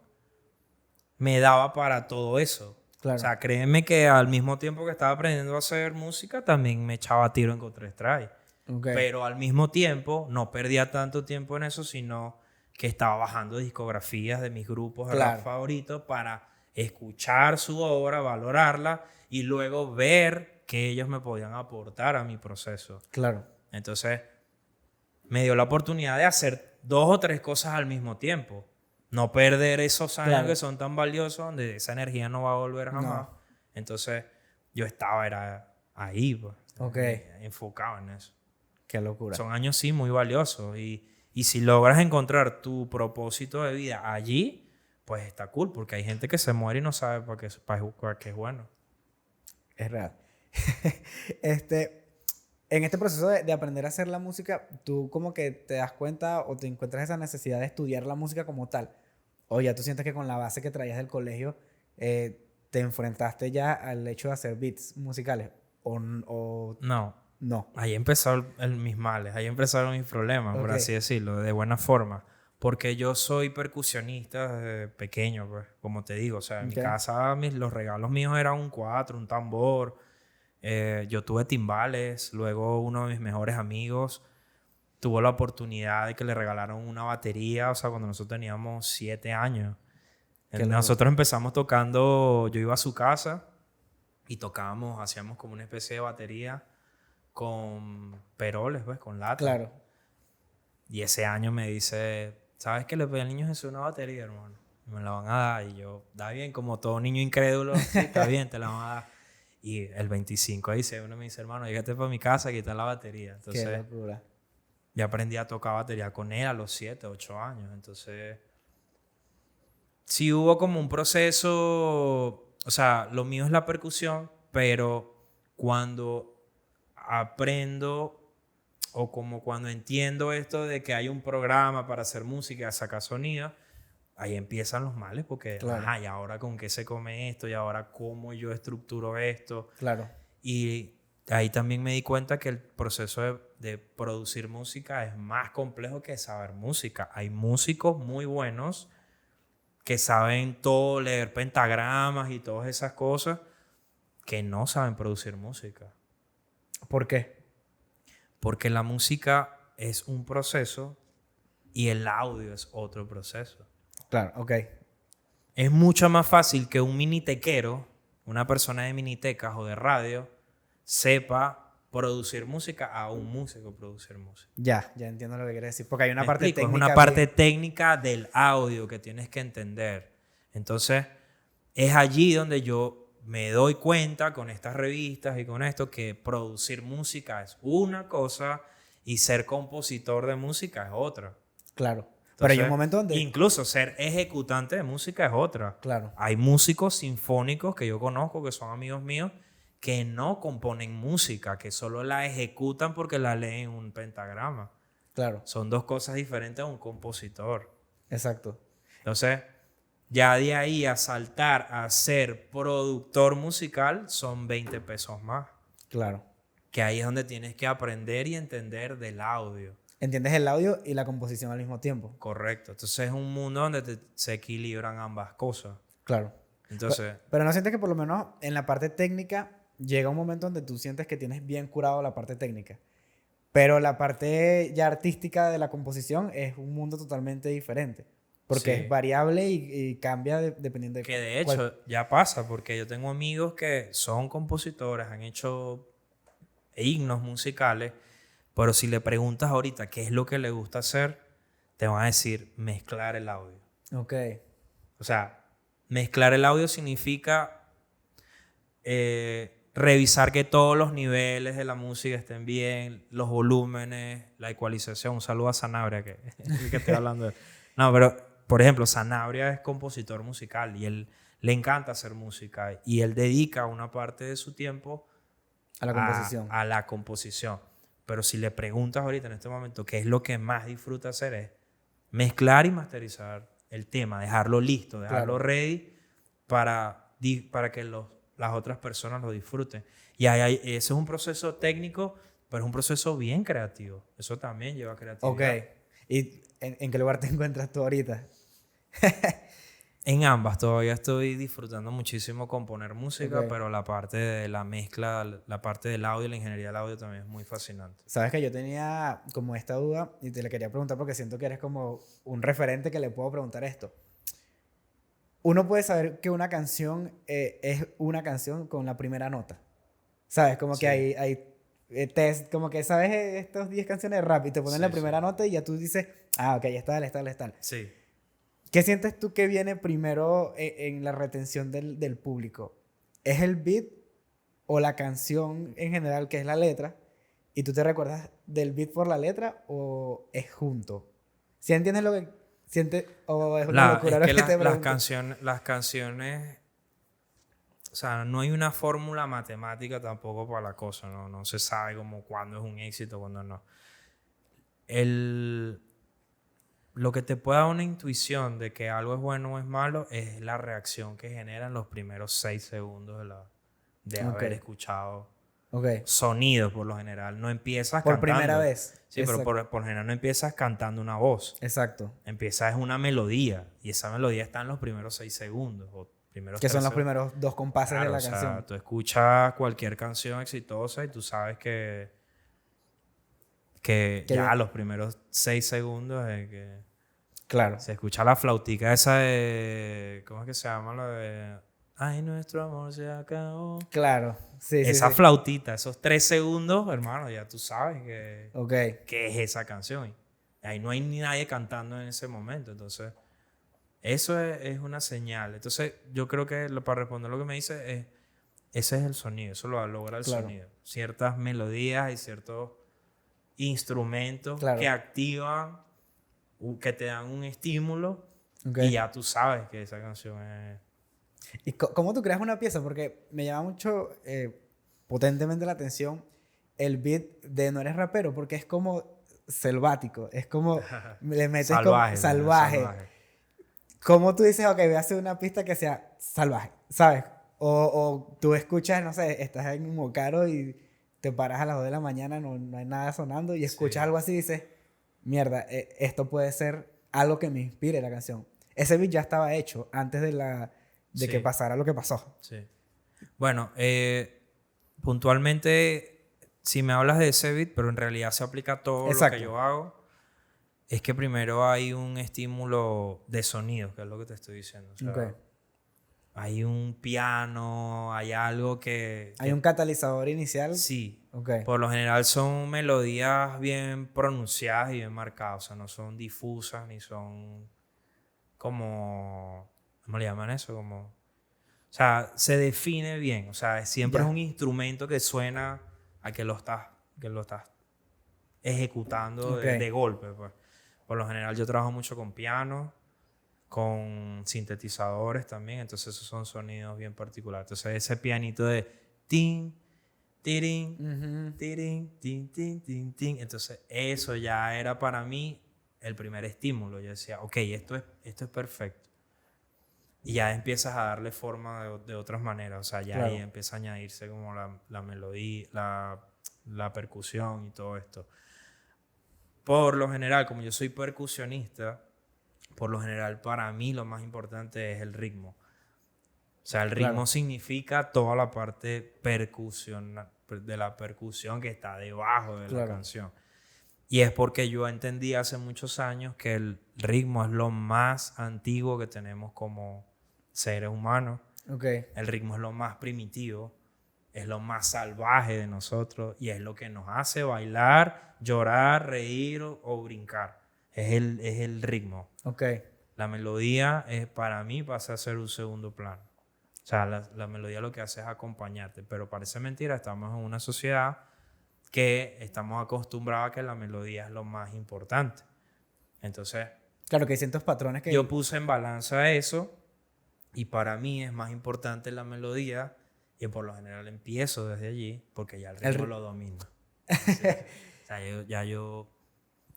me daba para todo eso. Claro. O sea, créeme que al mismo tiempo que estaba aprendiendo a hacer música, también me echaba tiro en Counter-Strike. Ok. pero al mismo tiempo no perdía tanto tiempo en eso, sino que estaba bajando discografías de mis grupos de Claro. rap favoritos para escuchar su obra, valorarla y luego ver qué ellos me podían aportar a mi proceso. Claro. Entonces, me dio la oportunidad de hacer 2 o 3 cosas al mismo tiempo. No perder esos años Claro. que son tan valiosos, donde esa energía no va a volver jamás. No. Entonces, yo era ahí, pues, Ok. enfocado en eso. Qué locura. Son años, sí, muy valiosos. Y si logras encontrar tu propósito de vida allí, pues está cool, porque hay gente que se muere y no sabe para qué es bueno. Es real. En este proceso de aprender a hacer la música, tú como que te das cuenta o te encuentras esa necesidad de estudiar la música como tal. O ya tú sientes que con la base que traías del colegio te enfrentaste ya al hecho de hacer beats musicales. O No, no. ahí empezaron mis males, ahí empezaron mis problemas, por Ok. así decirlo, de buena forma. Porque yo soy percusionista desde pequeño, pues, como te digo. O sea, en mi Ok. casa los regalos míos eran un cuatro, un tambor. Yo tuve timbales. Luego uno de mis mejores amigos tuvo la oportunidad de que le regalaron una batería. O sea, cuando nosotros teníamos 7 años. Qué loco. Nosotros empezamos tocando, yo iba a su casa y tocábamos, hacíamos como una especie de batería con peroles, pues, con lata. Claro. Y ese año me dice, ¿sabes que le pedí al niño Jesús una batería, hermano? Y me la van a dar. Y yo, da bien, como todo niño incrédulo, sí, está bien, te la van a dar. Y el 25 de diciembre me dice, hermano, llégate para mi casa, quita la batería. Qué Entonces, locura. ya aprendí a tocar batería con él a los 7, 8 años. Entonces, sí hubo como un proceso, o sea, lo mío es la percusión, pero cuando aprendo o como cuando entiendo esto de que hay un programa para hacer música, sacar sonido, ahí empiezan los males porque, Claro. ajá, ¿y ahora con qué se come esto? ¿Y ahora cómo yo estructuro esto? Claro. Y ahí también me di cuenta que el proceso de producir música es más complejo que saber música. Hay músicos muy buenos que saben todo, leer pentagramas y todas esas cosas, que no saben producir música. ¿Por qué? Porque la música es un proceso y el audio es otro proceso. Claro, ok. Es mucho más fácil que un minitequero, una persona de minitecas o de radio, sepa producir música a un músico producir música. Ya entiendo lo que quieres decir. Porque hay una ¿Me parte explico? técnica. Es una parte técnica del audio que tienes que entender. Entonces, es allí donde yo me doy cuenta con estas revistas y con esto que producir música es una cosa y ser compositor de música es otra. Claro. Pero hay un Entonces, momento donde. incluso ser ejecutante de música es otra. Claro. Hay músicos sinfónicos que yo conozco, que son amigos míos, que no componen música, que solo la ejecutan porque la leen en un pentagrama. Claro. Son dos cosas diferentes a un compositor. Exacto. Entonces, ya de ahí a saltar a ser productor musical son 20 pesos más. Claro. Que ahí es donde tienes que aprender y entender del audio. Entiendes el audio y la composición al mismo tiempo. Correcto. Entonces es un mundo donde se equilibran ambas cosas. Claro. Entonces, Pero no sientes que por lo menos en la parte técnica llega un momento donde tú sientes que tienes bien curado la parte técnica. Pero la parte ya artística de la composición es un mundo totalmente diferente. Porque Sí. es variable y cambia dependiendo de que de cuál- hecho ya pasa, porque yo tengo amigos que son compositores, han hecho himnos musicales, pero si le preguntas ahorita qué es lo que le gusta hacer, te van a decir mezclar el audio. Ok. O sea, mezclar el audio significa revisar que todos los niveles de la música estén bien, los volúmenes, la ecualización. Un saludo a Sanabria, que es el que estoy hablando de. No, pero, por ejemplo, Sanabria es compositor musical y él le encanta hacer música y él dedica una parte de su tiempo A la composición. a la composición. Pero si le preguntas ahorita en este momento qué es lo que más disfruta hacer es mezclar y masterizar el tema, dejarlo listo, dejarlo Claro. ready para que las otras personas lo disfruten. Y ese es un proceso técnico, pero es un proceso bien creativo. Eso también lleva creatividad. Ok. ¿Y en qué lugar te encuentras tú ahorita? En ambas todavía estoy disfrutando muchísimo componer música, Ok. pero la parte de la mezcla, la parte del audio, la ingeniería del audio también es muy fascinante. Sabes que yo tenía como esta duda y te la quería preguntar porque siento que eres como un referente que le puedo preguntar esto. Uno puede saber que una canción es una canción con la primera nota. ¿Sabes? Como Sí. que hay test, como que sabes estos 10 canciones de rap y te ponen Sí, la sí. primera nota y ya tú dices, ah, ok, ya está, está, está. Sí. ¿Qué sientes tú que viene primero en la retención del público? ¿Es el beat o la canción en general, que es la letra? ¿Y tú te recuerdas del beat por la letra o es junto? ¿Si entiendes lo que sientes o es una locura Es lo que que te las pregunto? canciones, o sea, no hay una fórmula matemática tampoco para la cosa, ¿no? No se sabe como cuándo es un éxito, cuándo no. Lo que te puede dar una intuición de que algo es bueno o es malo es la reacción que generan los primeros 6 segundos de Ok, haber escuchado ok. sonidos por lo general. No empiezas Por primera cantando. vez. Sí, pero Exacto. por lo general no empiezas cantando una voz. Exacto. Empiezas es una melodía y esa melodía está en los primeros 6 segundos o primeros Que 3 son los segundos. primeros 2 compases de Claro, la o sea, canción. tú escuchas cualquier canción exitosa y tú sabes que Que ya bien. los primeros 6 segundos es que Claro. se escucha la flautica esa de... ¿Cómo es que se llama? La de... Ay, nuestro amor se acabó. Claro. Sí, sí, Esa sí. flautita, esos 3 segundos, hermano, ya tú sabes Ok. que es esa canción. Ahí no hay ni nadie cantando en ese momento. Entonces, eso es una señal. Entonces, yo creo que para responder lo que me dice, ese es el sonido. Eso lo logra el Claro. sonido. Ciertas melodías y ciertos instrumentos Claro. que activan, que te dan un estímulo Ok. y ya tú sabes que esa canción es... ¿Y cómo tú creas una pieza? Porque me llama mucho potentemente la atención el beat de No eres rapero, porque es como selvático, es como le metes como Salvaje. salvaje. ¿Cómo tú dices, ok, voy a hacer una pista que sea salvaje, ¿sabes? O tú escuchas, no sé, estás en un Mocaro y te paras a las 2 de la mañana, no hay nada sonando y escuchas Sí. algo así y dices, mierda, esto puede ser algo que me inspire la canción. Ese beat ya estaba hecho antes de que Sí. pasara lo que pasó. Sí. Bueno, puntualmente, si me hablas de ese beat, pero en realidad se aplica a todo lo Exacto. que yo hago, es que primero hay un estímulo de sonido, que es lo que te estoy diciendo. O sea, Ok. hay un piano, hay algo Hay un catalizador inicial. sí. Ok. Por lo general son melodías bien pronunciadas y bien marcadas. O sea, no son difusas ni son como... ¿Cómo le llaman eso? Como... O sea, se define bien. O sea, siempre Ya. es un instrumento que suena a que lo estás ejecutando Ok. de golpe. Pues. Por lo general yo trabajo mucho con piano, con sintetizadores también. Entonces esos son sonidos bien particulares. Entonces ese pianito de tin, tirin, Ujú. tirin, tin, tin, tin, tin. Entonces eso ya era para mí el primer estímulo. Yo decía, ok, esto es perfecto. Y ya empiezas a darle forma de otras maneras. O sea, ya Claro. ahí empieza a añadirse como la melodía, la percusión y todo esto. Por lo general, como yo soy percusionista, por lo general para mí lo más importante es el ritmo. O sea, el ritmo Claro. significa toda la parte de la percusión que está debajo de la Claro. canción. Y es porque yo entendí hace muchos años que el ritmo es lo más antiguo que tenemos como seres humanos. Ok. El ritmo es lo más primitivo, es lo más salvaje de nosotros y es lo que nos hace bailar, llorar, reír o brincar. Es el ritmo. Ok. La melodía para mí pasa a ser un segundo plano. O sea, la melodía lo que hace es acompañarte. Pero parece mentira, estamos en una sociedad que estamos acostumbrados a que la melodía es lo más importante. Entonces, Claro que hay ciertos patrones que... yo puse en balanza eso y para mí es más importante la melodía y por lo general empiezo desde allí porque ya el ritmo lo domino. Así que, o sea, ya yo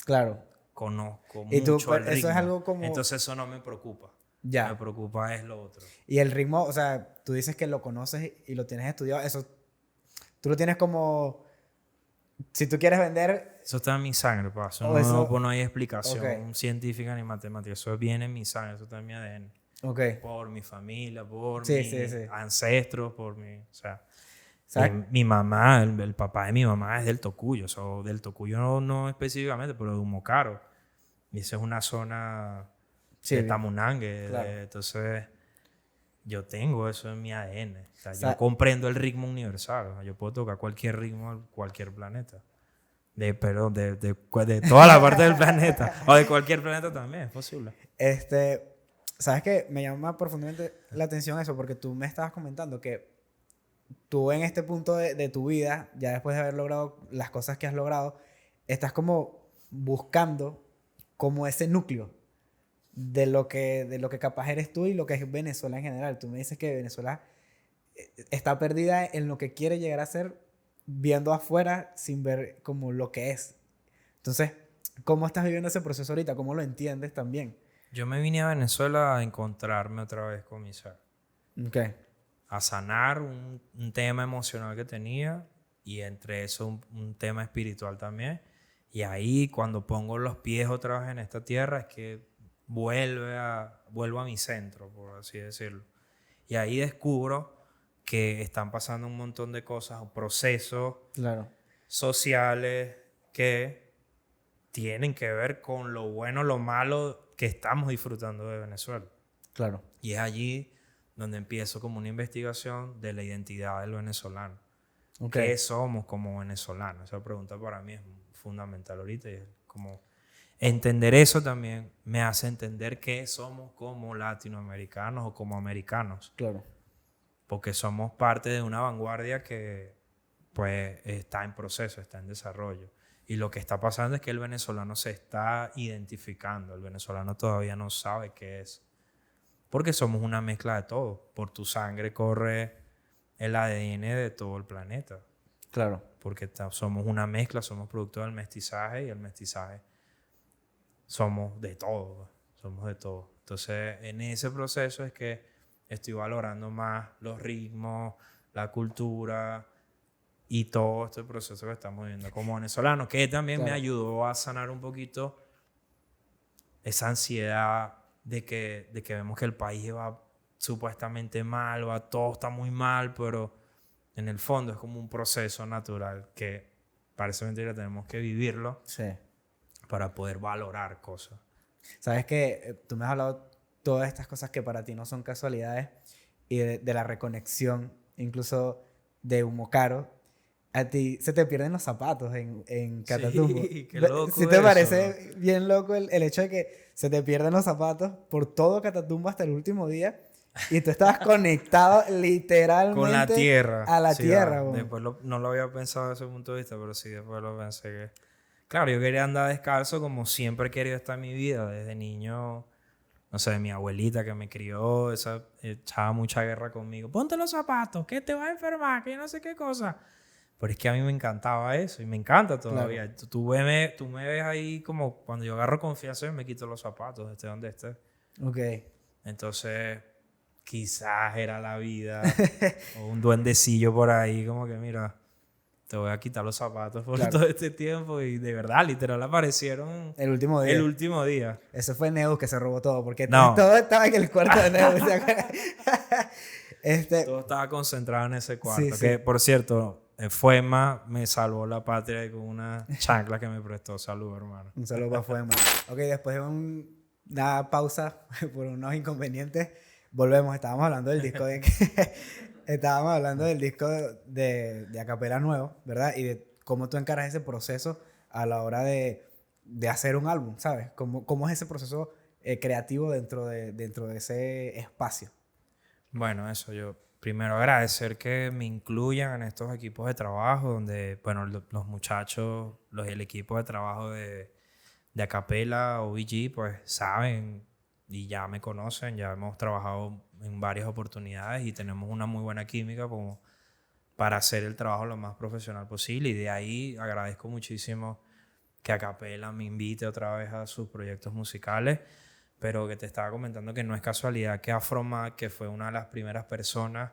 Claro. conozco Y tú, mucho el eso ritmo. es algo como... Entonces eso no me preocupa. Ya. Me preocupa es lo otro. Y el ritmo, o sea, tú dices que lo conoces y lo tienes estudiado. Eso, tú lo tienes como... Si tú quieres vender... Eso está en mi sangre, pa. Eso O no, eso- no hay explicación Ok. científica ni matemática. Eso viene en mi sangre, eso está en mi ADN. Ok. por mi familia, por Sí, mis sí, sí. ancestros, por mi... O sea, ¿Sabes? mi mamá, el papá de mi mamá es del Tocuyo. Del Tocuyo no específicamente, pero de Humocaro. Y esa es una zona Sí, de bien. Tamunangue. Claro. Entonces, yo tengo eso en mi ADN. O sea, yo Sa- comprendo el ritmo universal. O sea, yo puedo tocar cualquier ritmo en cualquier planeta. Perdón, de toda la parte del planeta. O de cualquier planeta también, es posible. Este, ¿sabes qué? Me llama profundamente la atención eso, porque tú me estabas comentando que tú en este punto de tu vida, ya después de haber logrado las cosas que has logrado, estás como buscando como ese núcleo de lo que capaz eres tú y lo que es Venezuela en general. Tú me dices que Venezuela está perdida en lo que quiere llegar a ser viendo afuera sin ver como lo que es. Entonces, ¿cómo estás viviendo ese proceso ahorita? ¿Cómo lo entiendes también? Yo me vine a Venezuela a encontrarme otra vez con mi ser. Ok, A sanar un tema emocional que tenía y entre eso un tema espiritual también. Y ahí cuando pongo los pies otra vez en esta tierra es que vuelvo a mi centro, por así decirlo. Y ahí descubro que están pasando un montón de cosas, procesos claro, sociales que tienen que ver con lo bueno, lo malo que estamos disfrutando de Venezuela. claro. Y es allí donde empiezo como una investigación de la identidad del venezolano. Ok, ¿Qué somos como venezolanos? Esa pregunta para mí es fundamental ahorita. Y es como entender eso también me hace entender qué somos como latinoamericanos o como americanos. claro. Porque somos parte de una vanguardia que pues está en proceso, está en desarrollo. Y lo que está pasando es que el venezolano se está identificando. El venezolano todavía no sabe qué es. Porque somos una mezcla de todo. Por tu sangre corre el ADN de todo el planeta. Claro, Porque somos una mezcla, somos producto del mestizaje y el mestizaje somos de todo. Pues. Somos de todo. Entonces, en ese proceso es que estoy valorando más los ritmos, la cultura y todo este proceso que estamos viviendo como venezolanos, que también me claro. ayudó a sanar un poquito esa ansiedad de que vemos que el país va supuestamente mal, todo está muy mal, pero en el fondo es como un proceso natural que parece mentira, tenemos que vivirlo Sí. para poder valorar cosas. Sabes que tú me has hablado todas estas cosas que para ti no son casualidades y de la reconexión, incluso de Humo Caro. A ti se te pierden los zapatos en Catatumbo. Sí, qué loco ¿Sí te eso. parece bien loco el hecho de que se te pierden los zapatos por todo Catatumbo hasta el último día y tú estabas conectado literalmente Con la tierra. a la Sí, tierra? Weón. después no lo había pensado desde ese punto de vista, pero sí, después lo pensé que... Claro, yo quería andar descalzo como siempre he querido estar en mi vida, desde niño. No sé, mi abuelita que me crió, esa echaba mucha guerra conmigo. Ponte los zapatos, que te vas a enfermar, que yo no sé qué cosa. Pero es que a mí me encantaba eso y me encanta todavía. Claro. Tú me ves ahí como cuando yo agarro confianza y me quito los zapatos, esté donde esté. Ok. Entonces, quizás era la vida o un duendecillo por ahí, como que mira, te voy a quitar los zapatos por Claro. todo este tiempo. Y de verdad, literal, aparecieron El último día. el último día. Eso fue Neus que se robó todo, porque No. todo estaba en el cuarto de Neus. ¿Se acuerdan? Todo estaba concentrado en ese cuarto. Sí, sí. Que, por cierto, Fuema me salvó la patria con una chancla que me prestó. Salud, hermano. Un saludo para Fuema. Ok, después de una pausa por unos inconvenientes, volvemos. Estábamos hablando del disco estábamos hablando del disco de Acapela nuevo, ¿verdad? Y de cómo tú encaras ese proceso a la hora de hacer un álbum, ¿sabes? ¿Cómo es ese proceso creativo dentro de ese espacio? Bueno, eso yo. Primero agradecer que me incluyan en estos equipos de trabajo donde, bueno, los muchachos, el equipo de trabajo de Acapela o VG, pues saben y ya me conocen, ya hemos trabajado en varias oportunidades y tenemos una muy buena química como para hacer el trabajo lo más profesional posible. Y de ahí agradezco muchísimo que Acapela me invite otra vez a sus proyectos musicales, pero que te estaba comentando que no es casualidad que Afromac, que fue una de las primeras personas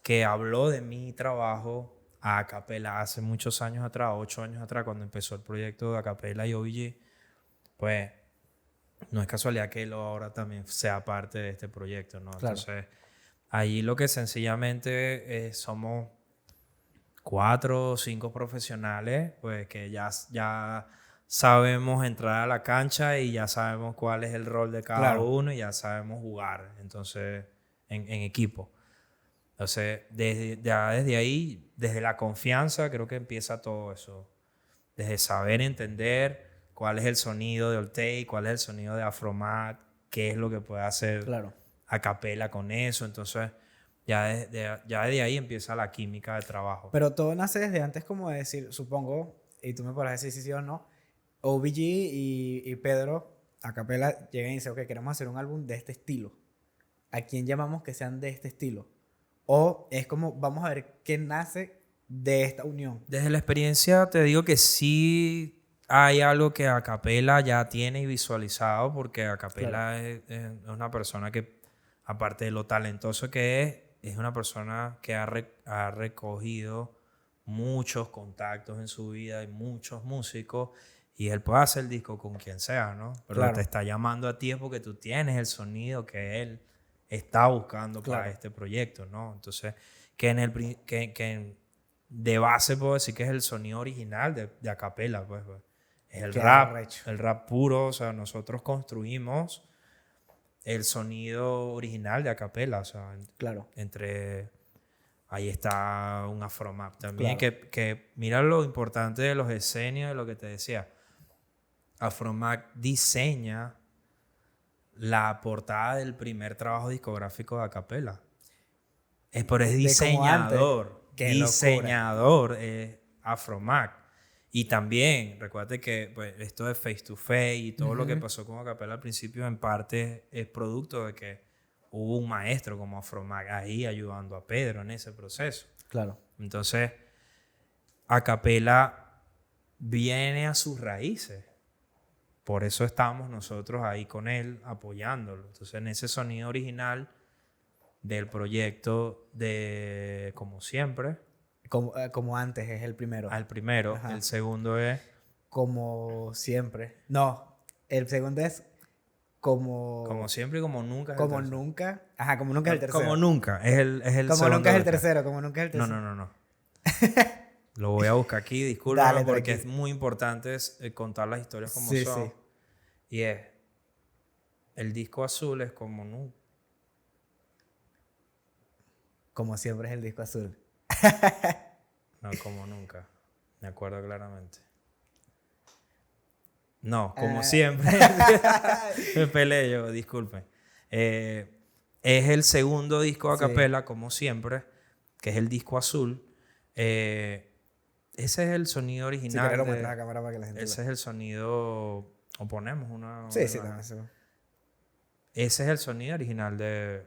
que habló de mi trabajo a Acapela hace muchos años atrás, 8 años atrás, cuando empezó el proyecto de Acapela y OVG, pues no es casualidad que él ahora también sea parte de este proyecto, ¿no? Claro. Entonces, ahí lo que sencillamente somos 4 o 5 profesionales, pues que ya sabemos entrar a la cancha y ya sabemos cuál es el rol de cada Claro. uno y ya sabemos jugar, entonces, en equipo. Entonces, desde ahí, desde la confianza, creo que empieza todo eso. Desde saber entender cuál es el sonido de Oltei, cuál es el sonido de Afromac, qué es lo que puede hacer Claro. a capela con eso. Entonces, ya desde ahí empieza la química de trabajo. Pero todo nace desde antes, como de decir, supongo, y tú me podrás decir si sí o no, OVG y Pedro, a capela, llegan y dicen, ok, queremos hacer un álbum de este estilo. ¿A quién llamamos que sean de este estilo? O es como, vamos a ver qué nace de esta unión. Desde la experiencia te digo que sí hay algo que Acapela ya tiene visualizado, porque Acapela es una persona que, aparte de lo talentoso que es una persona que ha recogido muchos contactos en su vida y muchos músicos, y él puede hacer el disco con quien sea, ¿no? Pero Claro. te está llamando a ti es porque tú tienes el sonido que él está buscando para Claro. este proyecto, ¿no? Entonces, de base puedo decir que es el sonido original de Acapela, pues. Es Qué arrecho. el rap puro, o sea, nosotros construimos el sonido original de Acapela, o sea, Claro. ahí está un Afromap también, Claro. que mira lo importante de los escenios, de lo que te decía. Afromac diseña la portada del primer trabajo discográfico de Acapela. Pero es De como antes. diseñador. Qué locura. Diseñador es Afromac. Y también, recuerda que pues, esto de Face to Face y todo lo que pasó con Acapela al principio, en parte es producto de que hubo un maestro como Afromac ahí ayudando a Pedro en ese proceso. Claro. Entonces, Acapela viene a sus raíces. Por eso estamos nosotros ahí con él apoyándolo. Entonces, en ese sonido original del proyecto de Como Siempre, Como antes es el primero. al primero, Ajá. el segundo es Como siempre. No, el segundo es como... Como Siempre y Como Nunca. Es el Como tercero. nunca. Ajá, como nunca es el tercero. Como Nunca es el Como segundo nunca es el de acá. tercero, como nunca es el No, tercero. no. Lo voy a buscar aquí, disculpa, Dale, porque tranqui. es muy importante contar las historias como Sí, son. sí. Y es, el disco azul es Como Nunca. Como siempre es el disco azul. No, Como Nunca. Me acuerdo claramente. No, Como Siempre. Me peleé yo, disculpen. Es el segundo disco a Sí. capela, Como Siempre, que es el disco azul. Ese es el sonido Si original. quieres lo muestras a cámara para que la gente Ese es el sonido. O ponemos una. Sí, sí, también. Sí. Ese es el sonido original de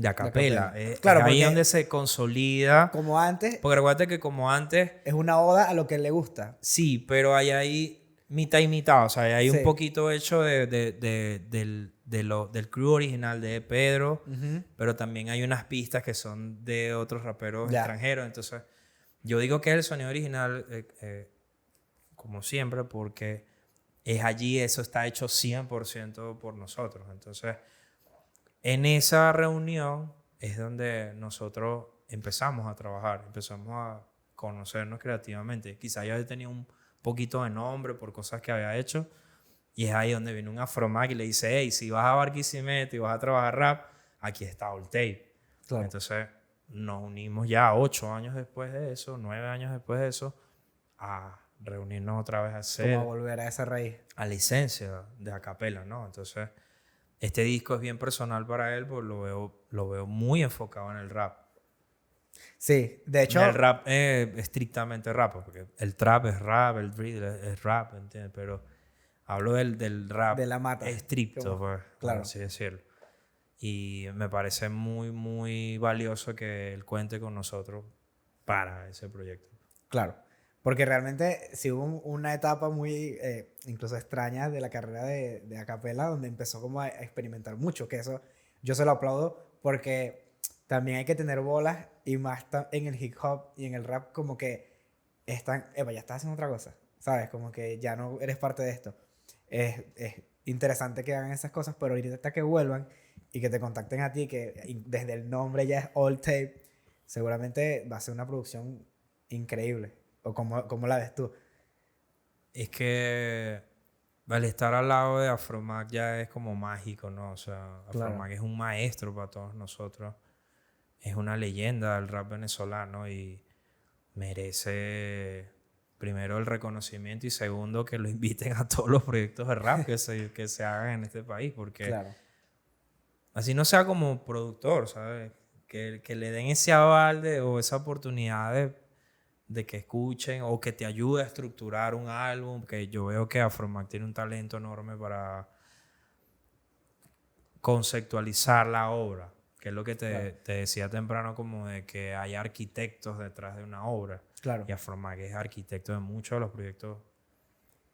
Acapela. Acapella. Claro, Es ahí porque- donde se consolida. Como antes, Porque recuerda que como antes, es una oda a lo que le gusta. sí, pero hay ahí mitad y mitad. O sea, hay Sí. un poquito hecho del crew original de Pedro, pero también hay unas pistas que son de otros raperos Ya. extranjeros. Entonces, yo digo que es el sonido original, como siempre, porque es allí, eso está hecho 100% por nosotros. Entonces, en esa reunión es donde nosotros empezamos a trabajar, empezamos a conocernos creativamente. Quizá yo había tenido un poquito de nombre por cosas que había hecho, y es ahí donde viene un Afromac y le dice, hey, si vas a Barquisimeto y vas a trabajar rap, aquí está Oltei. Claro. Entonces nos unimos ya 8 años después de eso, 9 años después de eso, a reunirnos otra vez a hacer Como a volver a esa raíz. a la esencia de Acapela, ¿no? Entonces, este disco es bien personal para él, porque lo veo muy enfocado en el rap. Sí, de hecho, No el rap estrictamente rap, porque el trap es rap, el drill es rap, ¿entiendes? Pero hablo del rap de la mata. estricto, Como- pues, por claro. así decirlo. Y me parece muy, muy valioso que él cuente con nosotros para ese proyecto. Claro. Porque realmente sí hubo una etapa muy, incluso extraña de la carrera de Acapella, donde empezó como a experimentar mucho, que eso yo se lo aplaudo porque también hay que tener bolas y más en el hip hop y en el rap como que ya estás haciendo otra cosa, ¿sabes? Como que ya no eres parte de esto. Es interesante que hagan esas cosas, pero ahorita que vuelvan y que te contacten a ti, que desde el nombre ya es All Tape, seguramente va a ser una producción increíble. ¿O cómo la ves tú? Es que al estar al lado de Afromac ya es como mágico, ¿no? O sea, Claro. Afromac es un maestro para todos nosotros. Es una leyenda del rap venezolano y merece primero el reconocimiento y segundo que lo inviten a todos los proyectos de rap que se hagan en este país, porque Claro. así no sea como productor, ¿sabes? Que le den ese aval o esa oportunidad de que escuchen o que te ayude a estructurar un álbum, que yo veo que Afromac tiene un talento enorme para conceptualizar la obra, que es lo que te decía temprano, como de que hay arquitectos detrás de una obra. Claro. Y Afromac es arquitecto de muchos de los proyectos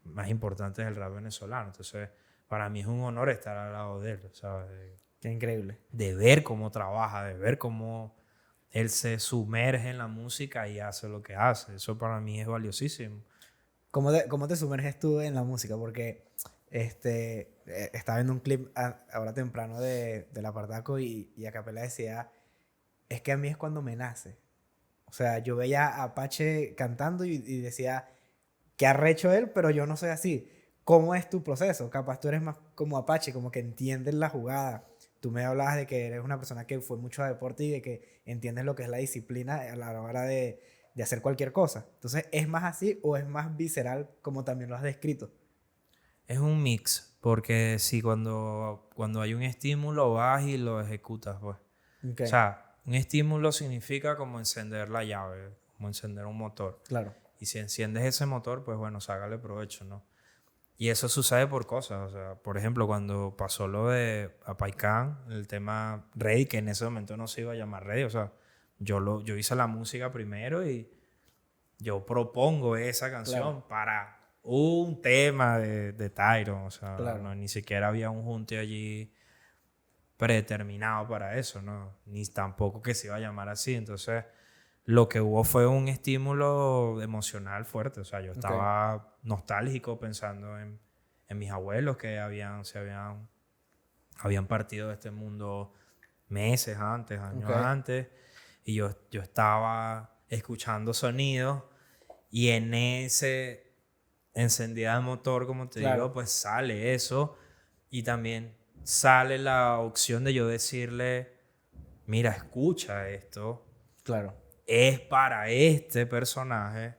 más importantes del rap venezolano. Entonces, para mí es un honor estar al lado de él, ¿sabes? Qué increíble. De ver cómo trabaja, de ver cómo él se sumerge en la música y hace lo que hace. Eso para mí es valiosísimo. ¿Cómo te sumerges tú en la música? Porque estaba viendo un clip ahora temprano de La Partaco y Acapela decía, es que a mí es cuando me nace. O sea, yo veía a Apache cantando y decía, qué arrecho él, pero yo no soy así. ¿Cómo es tu proceso? Capaz tú eres más como Apache, como que entiendes la jugada. Tú me hablabas de que eres una persona que fue mucho a deporte y de que entiendes lo que es la disciplina a la hora de hacer cualquier cosa. Entonces, ¿es más así o es más visceral como también lo has descrito? Es un mix, porque si cuando hay un estímulo vas y lo ejecutas, pues. Ok, O sea, un estímulo significa como encender la llave, como encender un motor. claro. Y si enciendes ese motor, pues bueno, sácale provecho, ¿no? Y eso sucede por cosas. O sea, por ejemplo, cuando pasó lo de Apaicán, el tema Rey, que en ese momento no se iba a llamar Rey. O sea, yo hice la música primero y yo propongo esa canción Claro. para un tema de Tyron. O sea, Claro. no, ni siquiera había un junte allí predeterminado para eso, ¿no? Ni tampoco que se iba a llamar así. Entonces, lo que hubo fue un estímulo emocional fuerte. O sea, yo estaba nostálgico pensando en mis abuelos que habían partido de este mundo meses antes, años Ok. antes. Y yo estaba escuchando sonidos y en ese encendida de motor, como te Claro. digo, pues sale eso. Y también sale la opción de yo decirle, mira, escucha esto. Claro. Es para este personaje.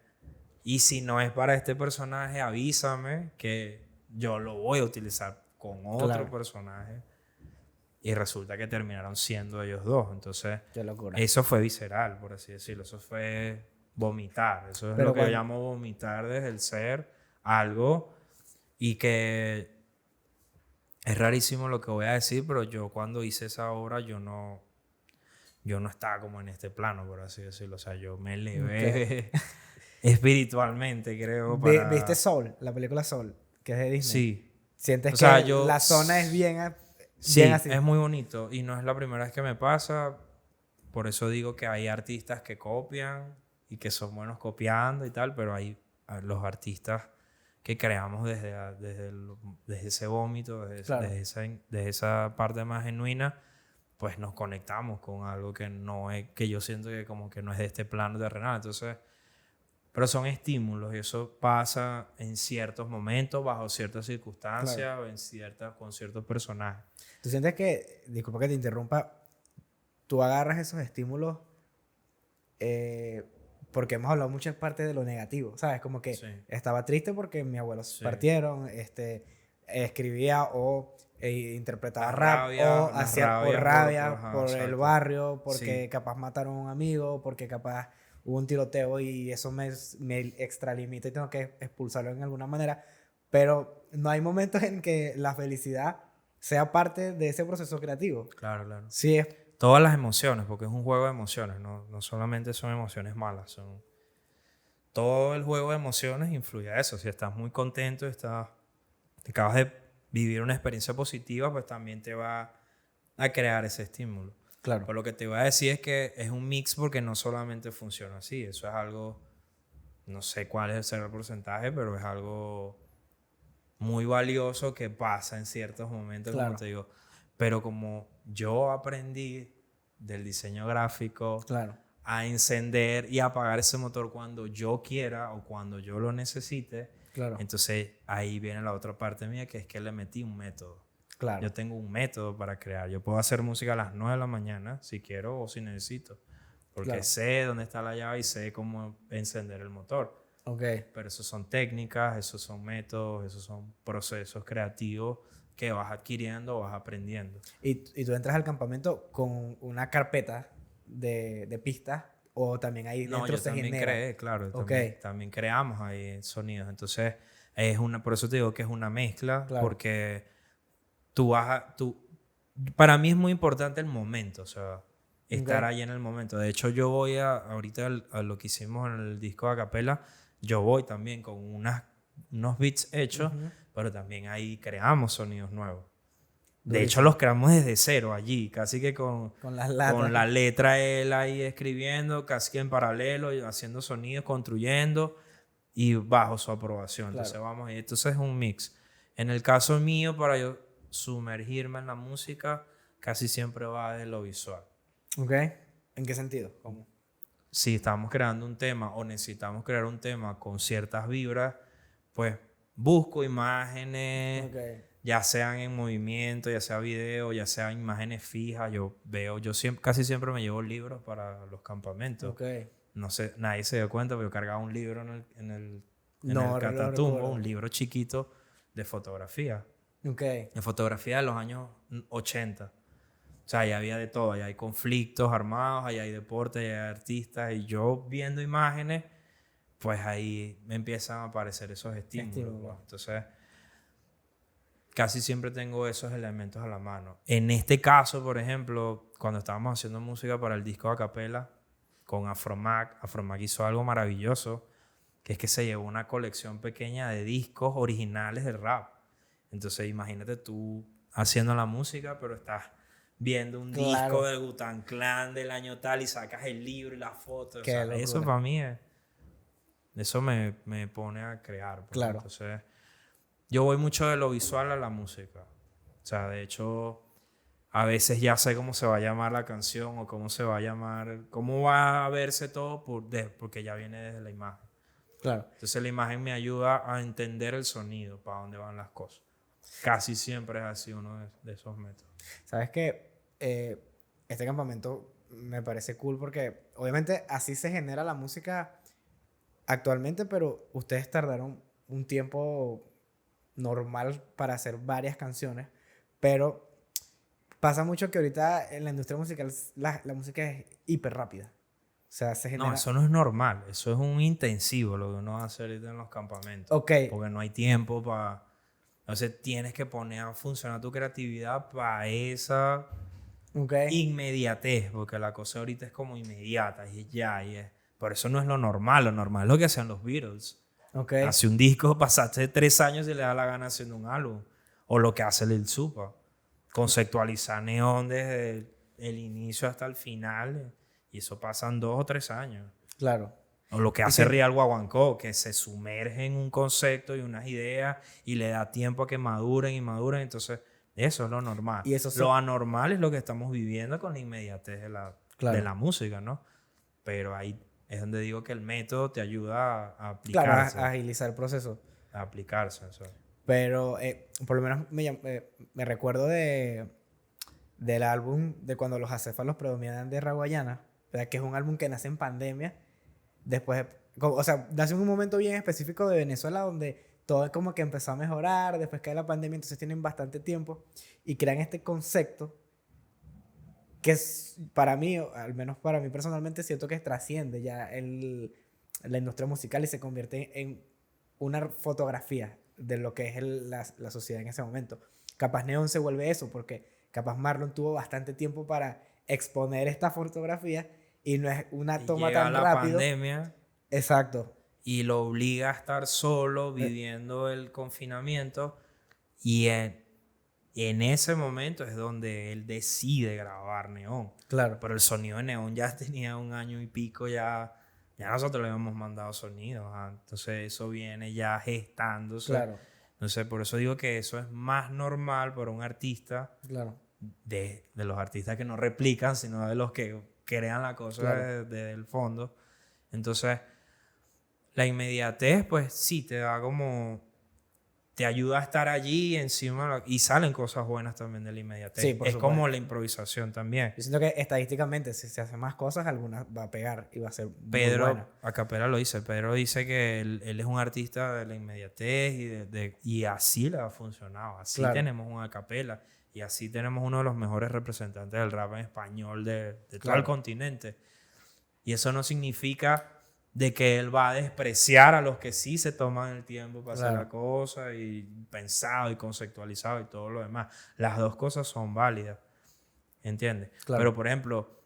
Y si no es para este personaje, avísame que yo lo voy a utilizar con otro Claro. personaje. Y resulta que terminaron siendo ellos dos. Entonces, Qué locura. eso fue visceral, por así decirlo. Eso fue vomitar. Eso es Pero lo que yo cuando- llamo vomitar desde el ser algo. Y que es rarísimo lo que voy a decir, pero yo cuando hice esa obra, yo no estaba como en este plano, por así decirlo. O sea, yo me elevé espiritualmente, creo, ¿Viste para... Soul? La película Soul, que es de Disney. Sí. ¿Sientes O sea, que la zona es bien Sí, así? es muy bonito. Y no es la primera vez que me pasa. Por eso digo que hay artistas que copian y que son buenos copiando y tal, pero hay los artistas que creamos desde ese vómito, Claro. desde esa parte más genuina, pues nos conectamos con algo que no es, que yo siento que como que no es de este plano terrenal. Entonces, pero son estímulos y eso pasa en ciertos momentos, bajo ciertas circunstancias Claro. o con ciertos personajes. ¿Tú sientes que, disculpa que te interrumpa, tú agarras esos estímulos porque hemos hablado muchas partes de lo negativo, ¿sabes? Como que Sí. estaba triste porque mis abuelos Sí. partieron, escribía o interpretaba Las rap rabias- o las hacía por rabias rabia ajá, por el exacto. barrio, porque Sí. capaz mataron a un amigo, porque capaz hubo un tiroteo y eso me extralimita y tengo que expulsarlo en alguna manera. Pero no hay momentos en que la felicidad sea parte de ese proceso creativo. Claro, claro. Sí, es Todas las emociones, porque es un juego de emociones, no solamente son emociones malas, todo el juego de emociones influye a eso. Si estás muy contento, te acabas de vivir una experiencia positiva, pues también te va a crear ese estímulo. claro. Pero lo que te voy a decir es que es un mix porque no solamente funciona así, eso es algo, no sé cuál es el porcentaje, pero es algo muy valioso que pasa en ciertos momentos, Claro. como te digo. Pero como yo aprendí del diseño gráfico Claro. a encender y apagar ese motor cuando yo quiera o cuando yo lo necesite, Claro. entonces ahí viene la otra parte mía, que es que le metí un método. Claro. Yo tengo un método para crear. Yo puedo hacer música a las 9 de la mañana si quiero o si necesito. Porque Claro. sé dónde está la llave y sé cómo encender el motor. Ok. Pero eso son técnicas, esos son métodos, esos son procesos creativos que vas adquiriendo o vas aprendiendo. Y tú entras al campamento con una carpeta de pistas o también ahí No, dentro yo se también genera. creé, claro. Ok. También creamos ahí sonidos. Entonces, por eso te digo que es una mezcla, Claro. porque para mí es muy importante el momento, o sea, estar Ok. ahí en el momento. De hecho, yo voy ahorita a lo que hicimos en el disco de acapella, yo voy también con unos beats hechos, Ujú. pero también ahí creamos sonidos nuevos. De hecho, Durísimo. los creamos desde cero allí, casi que Con las latas. con la letra él ahí escribiendo, casi que en paralelo, y haciendo sonidos, construyendo y bajo su aprobación. Entonces Claro. vamos ahí. Entonces es un mix. En el caso mío, para yo sumergirme en la música, casi siempre va de lo visual. Ok. ¿En qué sentido? ¿Cómo? Si estamos creando un tema o necesitamos crear un tema con ciertas vibras, pues busco imágenes, Ok. ya sean en movimiento, ya sea video, ya sean imágenes fijas. Casi siempre me llevo libros para los campamentos. Ok. No sé, nadie se dio cuenta, pero yo cargaba un libro en No el lo Catatumbo, recuerdo. un libro chiquito de fotografía. Ok. De fotografía de los años 80. O sea, ahí había de todo. Ahí hay conflictos armados, ahí hay deporte, ahí hay artistas. Y yo viendo imágenes, pues ahí me empiezan a aparecer esos estímulos. Estímulos. ¿no? Entonces, casi siempre tengo esos elementos a la mano. En este caso, por ejemplo, cuando estábamos haciendo música para el disco a capela con Afromac hizo algo maravilloso, que es que se llevó una colección pequeña de discos originales de rap. Entonces, imagínate tú haciendo la música, pero estás viendo un Claro. disco de Wu-Tang Clan del año tal y sacas el libro y la foto. O Qué sea, locura. eso para mí eso me pone a crear. Pues. Claro. Entonces, yo voy mucho de lo visual a la música. O sea, de hecho, a veces ya sé cómo se va a llamar la canción o cómo se va a llamar, cómo va a verse todo porque ya viene desde la imagen. Claro. Entonces la imagen me ayuda a entender el sonido, para dónde van las cosas. Casi siempre es así uno de esos métodos. ¿Sabes qué? Este campamento me parece cool porque obviamente así se genera la música actualmente, pero ustedes tardaron un tiempo normal para hacer varias canciones, pero pasa mucho que ahorita en la industria musical la música es hiper rápida. O sea, se genera... No, eso no es normal. Eso es un intensivo lo que uno va a hacer ahorita en los campamentos. Ok. Porque no hay tiempo para... Entonces tienes que poner a funcionar tu creatividad para esa Ok. inmediatez. Porque la cosa ahorita es como inmediata y ya. Por eso no es lo normal. Lo normal es lo que hacían los Beatles. Ok. Hace un disco, pasaste 3 años y le da la gana haciendo un álbum. O lo que hace Lil Supa. Conceptualizar neón desde el inicio hasta el final. Y eso pasan 2 o 3 años. Claro. O lo que hace Real Guaguancó, que se sumerge en un concepto y unas ideas y le da tiempo a que maduren y maduren. Entonces, eso es lo normal. Y eso Lo anormal es lo que estamos viviendo con la inmediatez Claro. de la música, ¿no? Pero ahí es donde digo que el método te ayuda a Claro, aplicarse. a agilizar el proceso. A aplicarse. Eso. Pero por lo menos me recuerdo del álbum de cuando los acéfalos predominan de Raguayana, ¿verdad? Que es un álbum que nace en pandemia. Después, o sea, nace en un momento bien específico de Venezuela donde todo como que empezó a mejorar, después cae la pandemia, entonces tienen bastante tiempo y crean este concepto que es, para mí, o al menos para mí personalmente, siento que trasciende ya la industria musical y se convierte en una fotografía de lo que es la sociedad en ese momento. Capaz Neon se vuelve eso, porque capaz Marlon tuvo bastante tiempo para exponer esta fotografía y no es una toma llega tan la rápido. pandemia Exacto. y lo obliga a estar solo viviendo el confinamiento y en ese momento es donde él decide grabar Neón. Claro. Pero el sonido de Neón ya tenía 1 año y pico, ya nosotros le habíamos mandado sonidos. Entonces eso viene ya gestándose. Claro. Entonces, por eso digo que eso es más normal para un artista Claro. de los artistas que no replican, sino de los que crean la cosa Claro. desde el fondo. Entonces, la inmediatez, pues sí, te da como... Te ayuda a estar allí encima y salen cosas buenas también de la inmediatez. Sí, por es como supuesto. la improvisación también. Yo siento que estadísticamente, si se hacen más cosas, alguna va a pegar y va a ser muy Pedro, buena. Acapela lo dice, Pedro dice que él es un artista de la inmediatez y así le ha funcionado. Así Claro. tenemos un Acapela y así tenemos uno de los mejores representantes del rap en español de todo Claro. el continente. Y eso no significa de que él va a despreciar a los que sí se toman el tiempo para hacer Claro. la cosa y pensado y conceptualizado y todo lo demás. Las dos cosas son válidas, ¿entiendes? Claro. Pero, por ejemplo,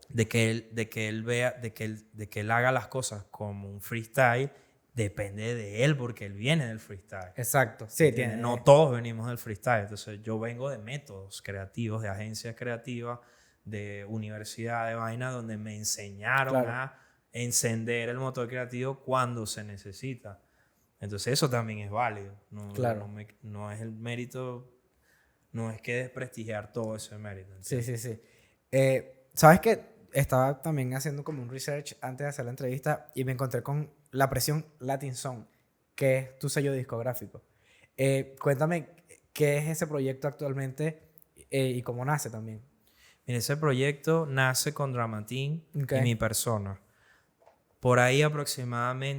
de que él vea, de que él haga las cosas como un freestyle, depende de él porque él viene del freestyle. Exacto. Sí, ¿Entiendes? tiene. No todos venimos del freestyle. Entonces, yo vengo de métodos creativos, de agencias creativas, de universidad, de vaina, donde me enseñaron Claro. a encender el motor creativo cuando se necesita. Entonces, eso también es válido. Claro. No es el mérito, no es que desprestigiar todo ese mérito. Sí, ¿entiendes? sí, sí. ¿Sabes qué? Estaba también haciendo como un research antes de hacer la entrevista y me encontré con La Presión Latin Song, que es tu sello discográfico. Cuéntame qué es ese proyecto actualmente y cómo nace también. Mira, ese proyecto nace con Dramatín Ok. y mi persona. Por ahí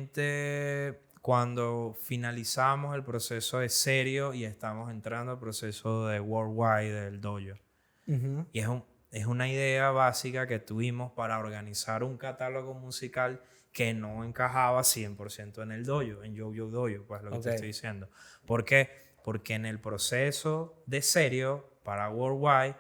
aproximadamente cuando finalizamos el proceso de serio y estamos entrando al proceso de Worldwide del dojo. Ujú. Y es una idea básica que tuvimos para organizar un catálogo musical que no encajaba 100% en el dojo, en Yo Dojo, pues lo que Ok. te estoy diciendo. ¿Por qué? Porque en el proceso de serio para Worldwide,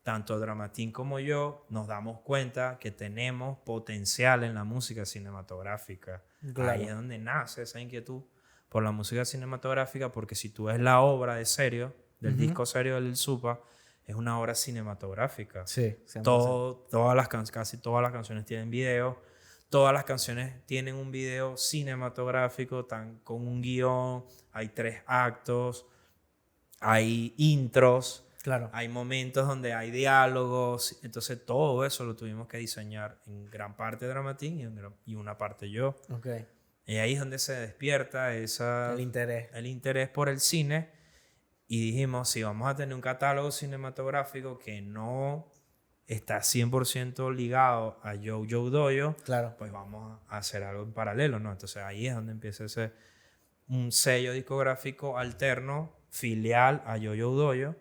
tanto Dramatín como yo nos damos cuenta que tenemos potencial en la música cinematográfica. Claro. Ahí es donde nace esa inquietud por la música cinematográfica, porque si tú ves la obra de serio, del Ujú. disco serio del Supa, es una obra cinematográfica. Sí, 100%. Casi todas las canciones tienen video. Todas las canciones tienen un video cinematográfico con un guión. Hay 3 actos. Hay intros. Claro. Hay momentos donde hay diálogos. Entonces todo eso lo tuvimos que diseñar en gran parte Dramatín y una parte yo. Ok. Y ahí es donde se despierta El interés. el interés por el cine. Y dijimos, si vamos a tener un catálogo cinematográfico que no está 100% ligado a Yo Dojo, Claro. pues vamos a hacer algo en paralelo, ¿no? Entonces ahí es donde empieza un sello discográfico alterno, filial a Yo Dojo,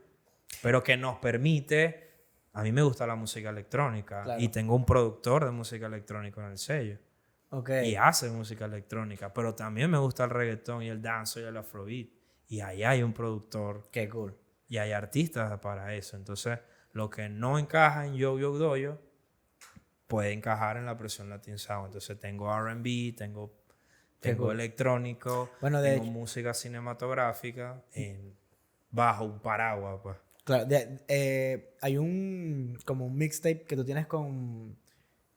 pero que nos permite... A mí me gusta la música electrónica Claro. y tengo un productor de música electrónica en el sello. Ok. Y hace música electrónica, pero también me gusta el reggaetón y el dance y el afrobeat. Y ahí hay un productor Qué cool. y hay artistas para eso. Entonces, lo que no encaja en Yo Dojo puede encajar en La Presión Latin Sound. Entonces, tengo R&B, tengo cool. electrónico, Bueno, de tengo hecho- música cinematográfica bajo un paraguas, pues. Claro, hay como un mixtape que tú tienes con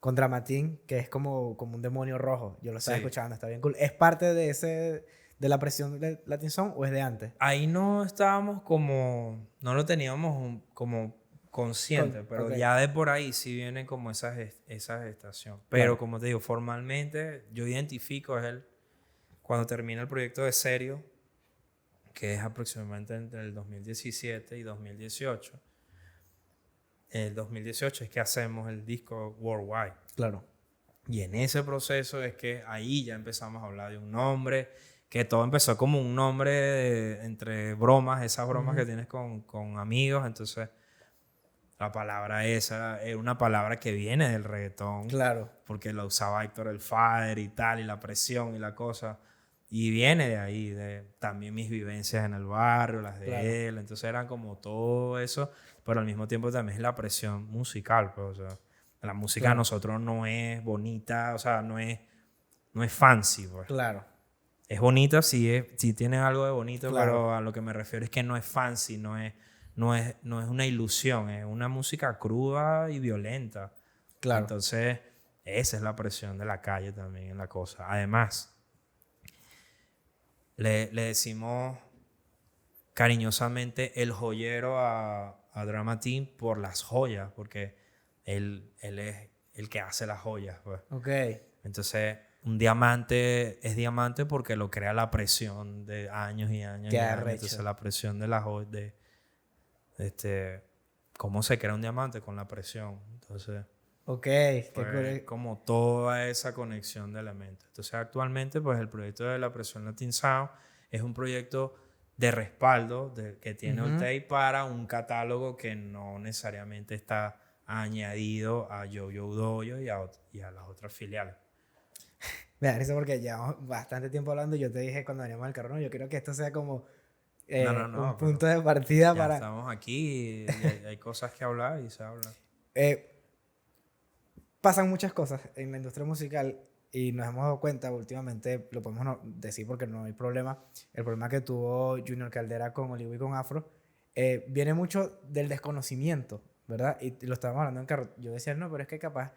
Dramatín, que es como un demonio rojo. Yo lo estaba Sí. escuchando, está bien cool. ¿Es parte de La Presión de Latin Song o es de antes? Ahí no estábamos no lo teníamos como consciente, pero ok. ya de por ahí sí viene como esa gestación. Pero Claro. como te digo, formalmente yo identifico cuando termina el proyecto de serio, que es aproximadamente entre el 2017 y 2018. El 2018 es que hacemos el disco Worldwide. Claro. Y en ese proceso es que ahí ya empezamos a hablar de un nombre, que todo empezó como un nombre entre bromas, esas bromas que tienes con amigos. Entonces, la palabra esa es una palabra que viene del reggaetón, Claro. porque la usaba Héctor el Father y tal, y la presión y la cosa. Y viene de ahí, de también mis vivencias en el barrio, las de Claro. él. Entonces eran como todo eso, pero al mismo tiempo también es la presión musical, pues, o sea, la música Claro. de nosotros no es bonita, o sea, no es fancy, pues. Claro. Es bonita, sí tiene algo de bonito, Claro. pero a lo que me refiero es que no es fancy, no es una ilusión, es una música cruda y violenta. Claro. Entonces, esa es la presión de la calle también en la cosa. Además, le decimos cariñosamente el joyero a Drama Team por las joyas, porque él es el que hace las joyas, pues. Ok. Entonces, un diamante es diamante porque lo crea la presión de años y años Qué y años. arrecho. Entonces, la presión de las joyas, cómo se crea un diamante con la presión. Entonces, Ok. Qué fue cool. como toda esa conexión de elementos. Entonces, actualmente, pues el proyecto de la presión Latin Sound es un proyecto de respaldo que tiene Ujú. Oltei para un catálogo que no necesariamente está añadido a Yo-Yo Dojo y a las otras filiales. Me da risa porque llevamos bastante tiempo hablando y yo te dije cuando veníamos al carro, no, yo quiero que esto sea como No, un pero punto de partida ya para... estamos aquí y hay cosas que hablar y se habla. Pasan muchas cosas en la industria musical y nos hemos dado cuenta últimamente, lo podemos decir porque no hay problema, el problema que tuvo Junior Caldera con Olivo y con Afro, viene mucho del desconocimiento, ¿verdad? Y lo estábamos hablando en carro. Yo decía, no, pero es que capaz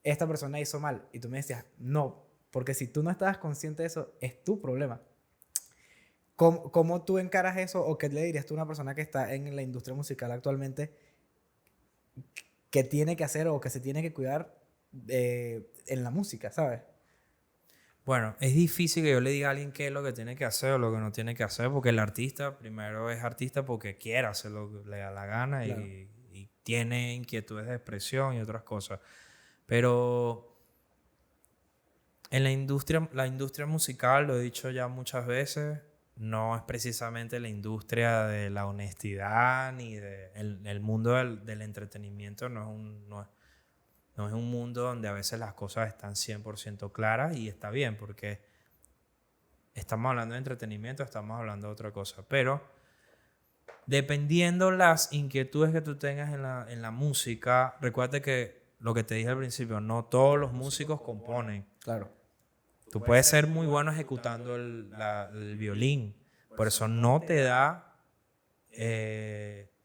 esta persona hizo mal. Y tú me decías, no, porque si tú no estabas consciente de eso, es tu problema. ¿Cómo tú encaras eso o qué le dirías tú a una persona que está en la industria musical actualmente que tiene que hacer o que se tiene que cuidar en la música, ¿sabes? Bueno, es difícil que yo le diga a alguien qué es lo que tiene que hacer o lo que no tiene que hacer, porque el artista primero es artista porque quiere hacer lo que le da la gana Claro. y tiene inquietudes de expresión y otras cosas. Pero en la industria musical, lo he dicho ya muchas veces, no es precisamente la industria de la honestidad ni el mundo del entretenimiento, no es un mundo donde a veces las cosas están 100% claras y está bien porque estamos hablando de entretenimiento, estamos hablando de otra cosa. Pero dependiendo las inquietudes que tú tengas en la música, recuerda que lo que te dije al principio, no todos los músicos componen. Claro. Tú puedes ser muy bueno ejecutando el violín, por eso no te da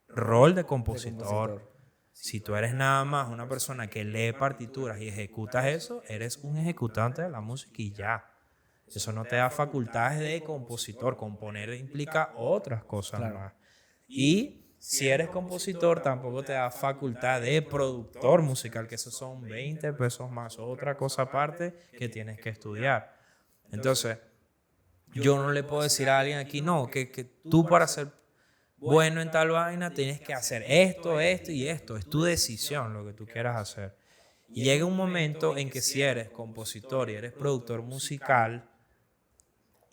rol de compositor. Si tú eres nada más una persona que lee partituras y ejecutas eso, eres un ejecutante de la música y ya. Eso no te da facultades de compositor. Componer implica otras cosas Claro. más. Y si eres compositor, tampoco te da facultad de productor musical, que esos son 20 pesos más, otra cosa aparte que tienes que estudiar. Entonces, yo no le puedo decir a alguien aquí, no, que tú para ser bueno en tal vaina tienes que hacer esto, esto y esto. Es tu decisión lo que tú quieras hacer. Y llega un momento en que si eres compositor y eres productor musical,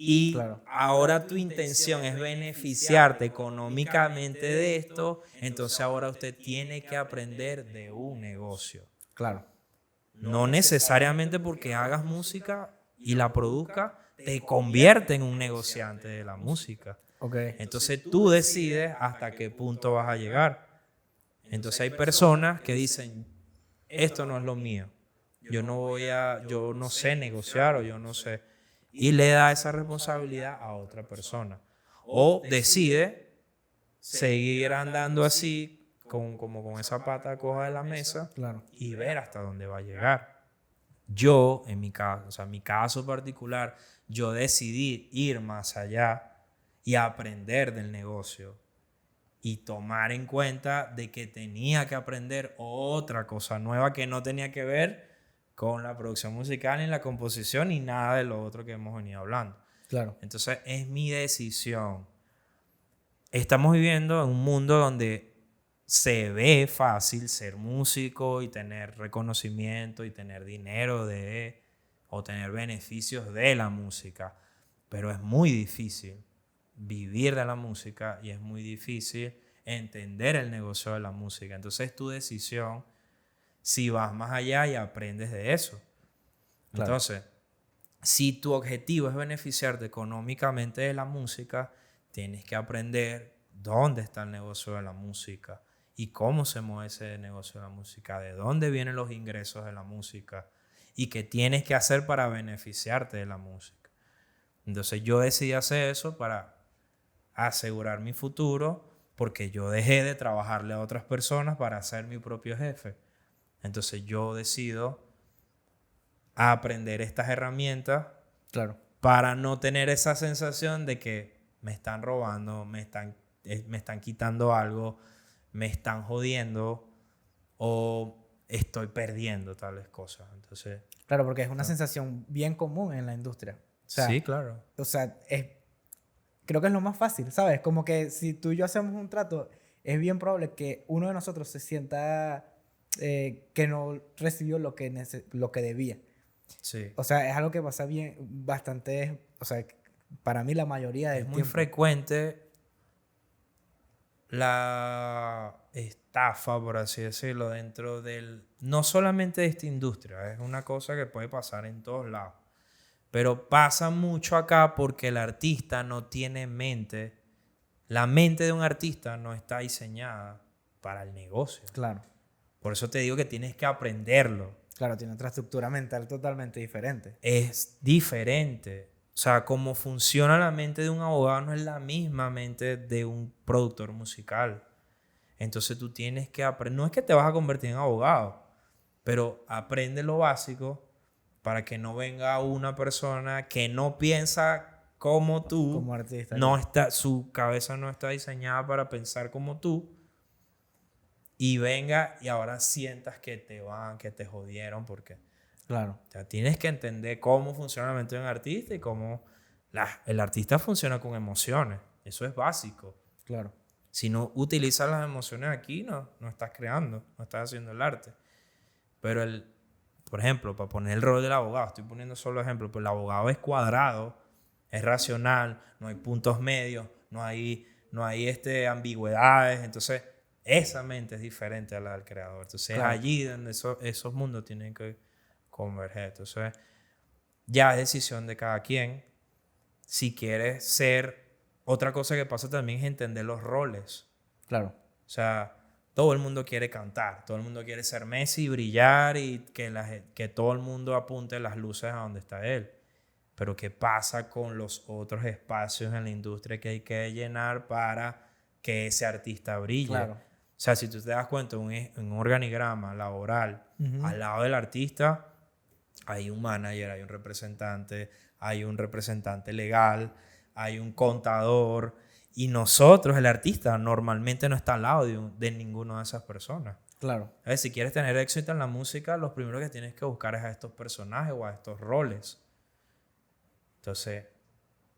y Claro. ahora tu intención es beneficiarte económicamente de esto, entonces ahora usted tiene que aprender de un negocio. Claro. No necesariamente porque hagas música y la produzca, te convierte en un negociante de la música. Ok. Entonces tú decides hasta qué punto vas a llegar. Entonces hay personas que dicen, esto no es lo mío. Yo no sé negociar o yo no sé. Y le da esa responsabilidad a otra persona. O decide seguir andando así, como con esa pata coja de la mesa, Claro. y ver hasta dónde va a llegar. Yo, en mi caso, o sea, en mi caso particular, yo decidí ir más allá y aprender del negocio y tomar en cuenta de que tenía que aprender otra cosa nueva que no tenía que ver con la producción musical, ni la composición, ni nada de lo otro que hemos venido hablando. Claro. Entonces, es mi decisión. Estamos viviendo en un mundo donde se ve fácil ser músico y tener reconocimiento y tener dinero o tener beneficios de la música, pero es muy difícil vivir de la música y es muy difícil entender el negocio de la música. Entonces es tu decisión si vas más allá y aprendes de eso. Claro. Entonces, si tu objetivo es beneficiarte económicamente de la música, tienes que aprender dónde está el negocio de la música y cómo se mueve ese negocio de la música, de dónde vienen los ingresos de la música y qué tienes que hacer para beneficiarte de la música. Entonces yo decidí hacer eso para asegurar mi futuro porque yo dejé de trabajarle a otras personas para ser mi propio jefe. Entonces yo decido aprender estas herramientas Claro. para no tener esa sensación de que me están robando, me están me están quitando algo, me están jodiendo o estoy perdiendo tales cosas. Entonces, Claro, porque es una sensación bien común en la industria. O sea, sí, claro. o sea, creo que es lo más fácil, ¿sabes? Como que si tú y yo hacemos un trato, es bien probable que uno de nosotros se sienta que no recibió lo que debía. Sí. O sea, es algo que pasa bien, bastante, o sea, para mí la mayoría del Es muy tiempo. frecuente la estafa, por así decirlo, dentro del... No solamente de esta industria, es una cosa que puede pasar en todos lados. Pero pasa mucho acá porque el artista no tiene mente. La mente de un artista no está diseñada para el negocio. Claro, Por eso te digo que tienes que aprenderlo. claro, tiene otra estructura mental totalmente diferente. Es diferente. O sea, cómo funciona la mente de un abogado no es la misma mente de un productor musical. Entonces tú tienes que aprender. No es que te vas a convertir en abogado, pero aprende lo básico para que no venga una persona que no piensa como tú, Como artista. no está, su cabeza no está diseñada para pensar como tú, y venga y ahora sientas que que te jodieron, porque Claro, o sea, tienes que entender cómo funciona la mente de un artista y cómo el artista funciona con emociones. Eso es básico. claro. Si no utilizas las emociones aquí, no estás creando, no estás haciendo el arte. Pero por ejemplo, para poner el rol del abogado, estoy poniendo solo ejemplo, pero el abogado es cuadrado, es racional, no hay puntos medios, no hay ambigüedades. Entonces, esa mente es diferente a la del creador. Entonces, Claro. es allí donde esos mundos tienen que converger. Entonces, ya es decisión de cada quien. Si quieres ser... Otra cosa que pasa también es entender los roles. Claro. O sea, todo el mundo quiere cantar, todo el mundo quiere ser Messi, brillar y que todo el mundo apunte las luces a donde está él. Pero ¿qué pasa con los otros espacios en la industria que hay que llenar para que ese artista brille? Claro. O sea, si tú te das cuenta, en un organigrama laboral, Ujú. al lado del artista, hay un manager, hay un representante legal, hay un contador. Y nosotros, el artista, normalmente no está al lado de ninguna de esas personas. Claro. A ver, si quieres tener éxito en la música, lo primero que tienes que buscar es a estos personajes o a estos roles. Entonces,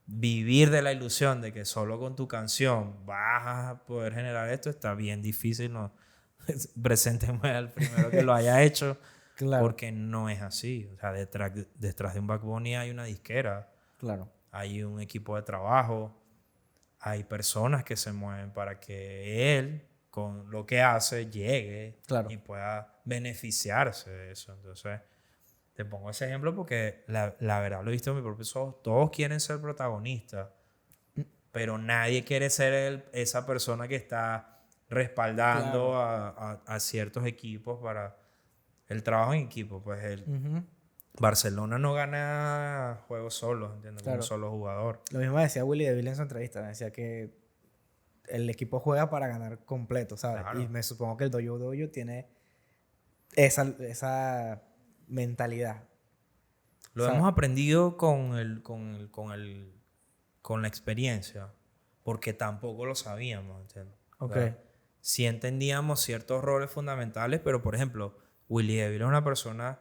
vivir de la ilusión de que solo con tu canción vas a poder generar esto está bien difícil. No, presénteme al primero que lo haya hecho, Claro. porque no es así. O sea, detrás de un Bad Bunny hay una disquera, Claro. hay un equipo de trabajo, hay personas que se mueven para que él, con lo que hace, llegue Claro. y pueda beneficiarse de eso. Entonces, te pongo ese ejemplo porque la verdad lo he visto en mi propio ojos. Todos quieren ser protagonistas, pero nadie quiere ser esa persona que está respaldando a ciertos equipos para el trabajo en equipo. Pues Ujú. Barcelona no gana juegos solos, ¿entiendes? Con Claro. un solo jugador. Lo mismo decía Willy DeVille en su entrevista. Decía que el equipo juega para ganar completo, ¿sabes? Claro. Y me supongo que el Dojo tiene esa mentalidad. Lo O sea, hemos aprendido con la experiencia, porque tampoco lo sabíamos, ¿entiendes? O Ok. sea, sí entendíamos ciertos roles fundamentales, pero por ejemplo, Willy DeVille es una persona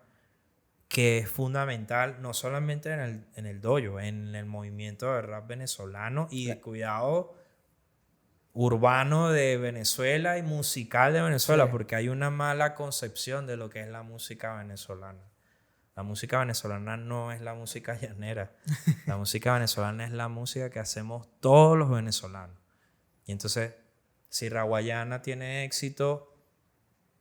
que es fundamental no solamente en el dojo, en el movimiento de rap venezolano y de cuidado urbano de Venezuela y musical de Venezuela, Sí. porque hay una mala concepción de lo que es la música venezolana. La música venezolana no es la música llanera. La música venezolana es la música que hacemos todos los venezolanos. Y entonces, si Rawayana tiene éxito,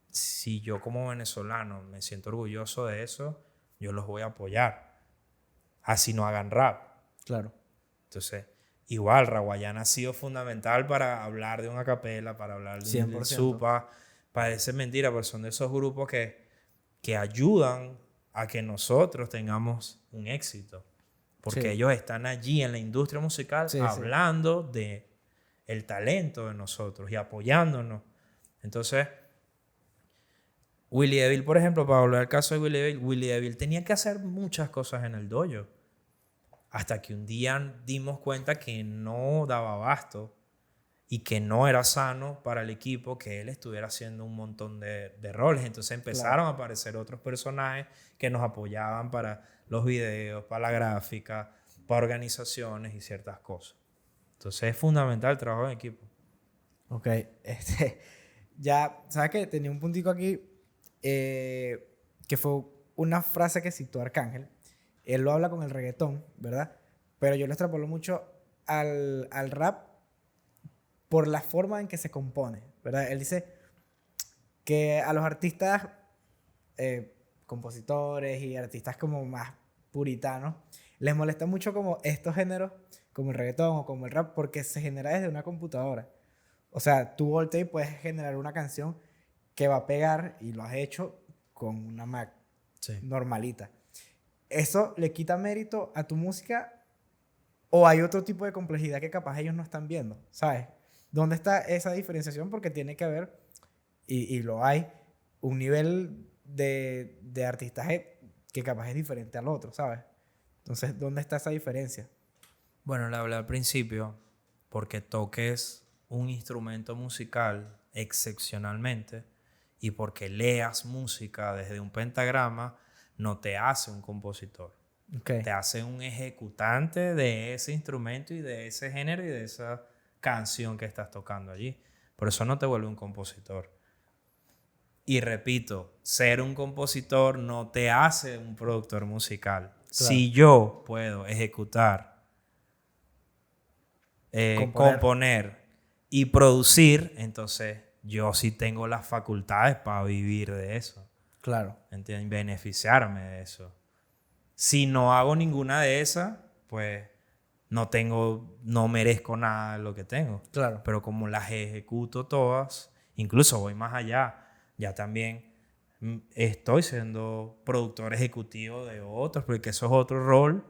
si yo como venezolano me siento orgulloso de eso, yo los voy a apoyar. Así no hagan rap. Claro. Entonces, igual, Rawayana ha sido fundamental para hablar de una capela, para hablar de 100%. un Supa. Parece mentira, pero son de esos grupos que ayudan a que nosotros tengamos un éxito. Porque Sí. ellos están allí en la industria musical Sí, sí. hablando de el talento de nosotros y apoyándonos. Entonces, Willy DeVille, por ejemplo, para volver al caso de Willy DeVille tenía que hacer muchas cosas en el dojo. Hasta que un día dimos cuenta que no daba abasto y que no era sano para el equipo que él estuviera haciendo un montón de roles. Entonces empezaron a aparecer otros personajes que nos apoyaban para los videos, para la gráfica, para organizaciones y ciertas cosas. Entonces es fundamental el trabajo en equipo. Ok, ya, ¿sabes qué? Tenía un puntico aquí que fue una frase que citó Arcángel. Él lo habla con el reggaetón, ¿verdad? Pero yo lo extrapolo mucho al rap por la forma en que se compone, ¿verdad? Él dice que a los artistas, compositores y artistas como más puritanos, les molesta mucho como estos géneros, como el reggaetón o como el rap, porque se genera desde una computadora. O sea, tú volteas y puedes generar una canción que va a pegar, y lo has hecho con una Mac normalita. ¿Eso le quita mérito a tu música o hay otro tipo de complejidad que capaz ellos no están viendo? ¿Sabes? ¿Dónde está esa diferenciación? Porque tiene que haber, y lo hay, un nivel de artistaje que capaz es diferente al otro, ¿sabes? Entonces, ¿dónde está esa diferencia? Bueno, le hablé al principio, porque toques un instrumento musical excepcionalmente y porque leas música desde un pentagrama, no te hace un compositor. Okay. Te hace un ejecutante de ese instrumento y de ese género y de esa canción que estás tocando allí. Por eso no te vuelve un compositor. Y repito, ser un compositor no te hace un productor musical. Claro. Si yo puedo ejecutar, componer y producir, entonces yo sí tengo las facultades para vivir de eso. Claro. ¿Entiendes? Beneficiarme de eso. Si no hago ninguna de esas, pues no merezco nada de lo que tengo. Claro. Pero como las ejecuto todas, incluso voy más allá, ya también estoy siendo productor ejecutivo de otros, porque eso es otro rol.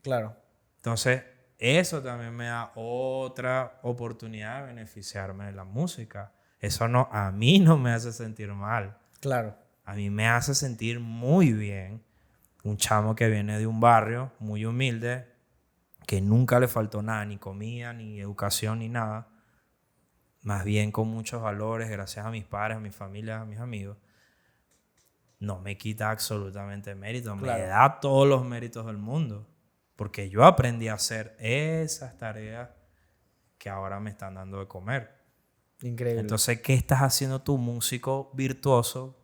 Claro. Entonces, eso también me da otra oportunidad de beneficiarme de la música. Eso a mí no me hace sentir mal. Claro. A mí me hace sentir muy bien. Un chamo que viene de un barrio muy humilde, que nunca le faltó nada, ni comida, ni educación, ni nada. Más bien con muchos valores, gracias a mis padres, a mi familia, a mis amigos. No me quita absolutamente mérito. Claro. Me da todos los méritos del mundo. Porque yo aprendí a hacer esas tareas que ahora me están dando de comer. Increíble. Entonces, ¿qué estás haciendo tú, músico virtuoso,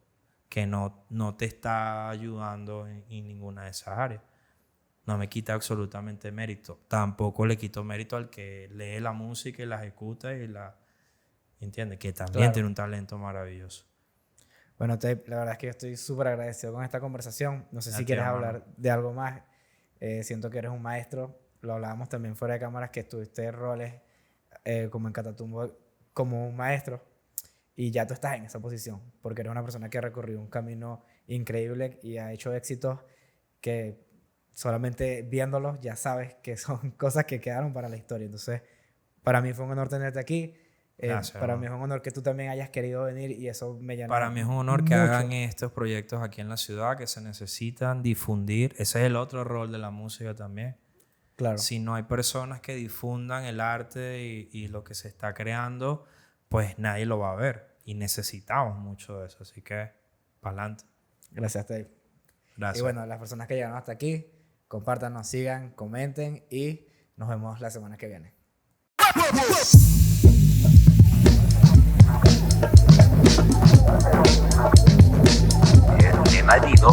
que no te está ayudando en ninguna de esas áreas? No me quita absolutamente mérito. Tampoco le quito mérito al que lee la música y la ejecuta y la... ¿Entiendes? Que también tiene un talento maravilloso. Bueno, Tape, la verdad es que yo estoy súper agradecido con esta conversación. No sé si quieres hablar de algo más. Siento que eres un maestro. Lo hablábamos también fuera de cámaras, que tuviste roles como en Catatumbo como un maestro. Y ya tú estás en esa posición, porque eres una persona que ha recorrido un camino increíble y ha hecho éxitos que solamente viéndolos ya sabes que son cosas que quedaron para la historia. Entonces, para mí fue un honor tenerte aquí. Gracias, para mí es un honor que tú también hayas querido venir y eso me llenó. Para mí es un honor que hagan estos proyectos aquí en la ciudad, que se necesitan difundir. Ese es el otro rol de la música también. Claro. Si no hay personas que difundan el arte y lo que se está creando, pues nadie lo va a ver. Y necesitamos mucho de eso. Así que, para adelante. Gracias, Dave. Gracias. Y bueno, las personas que llegaron hasta aquí, compártanos, sigan, comenten y nos vemos la semana que viene. Era un maldito.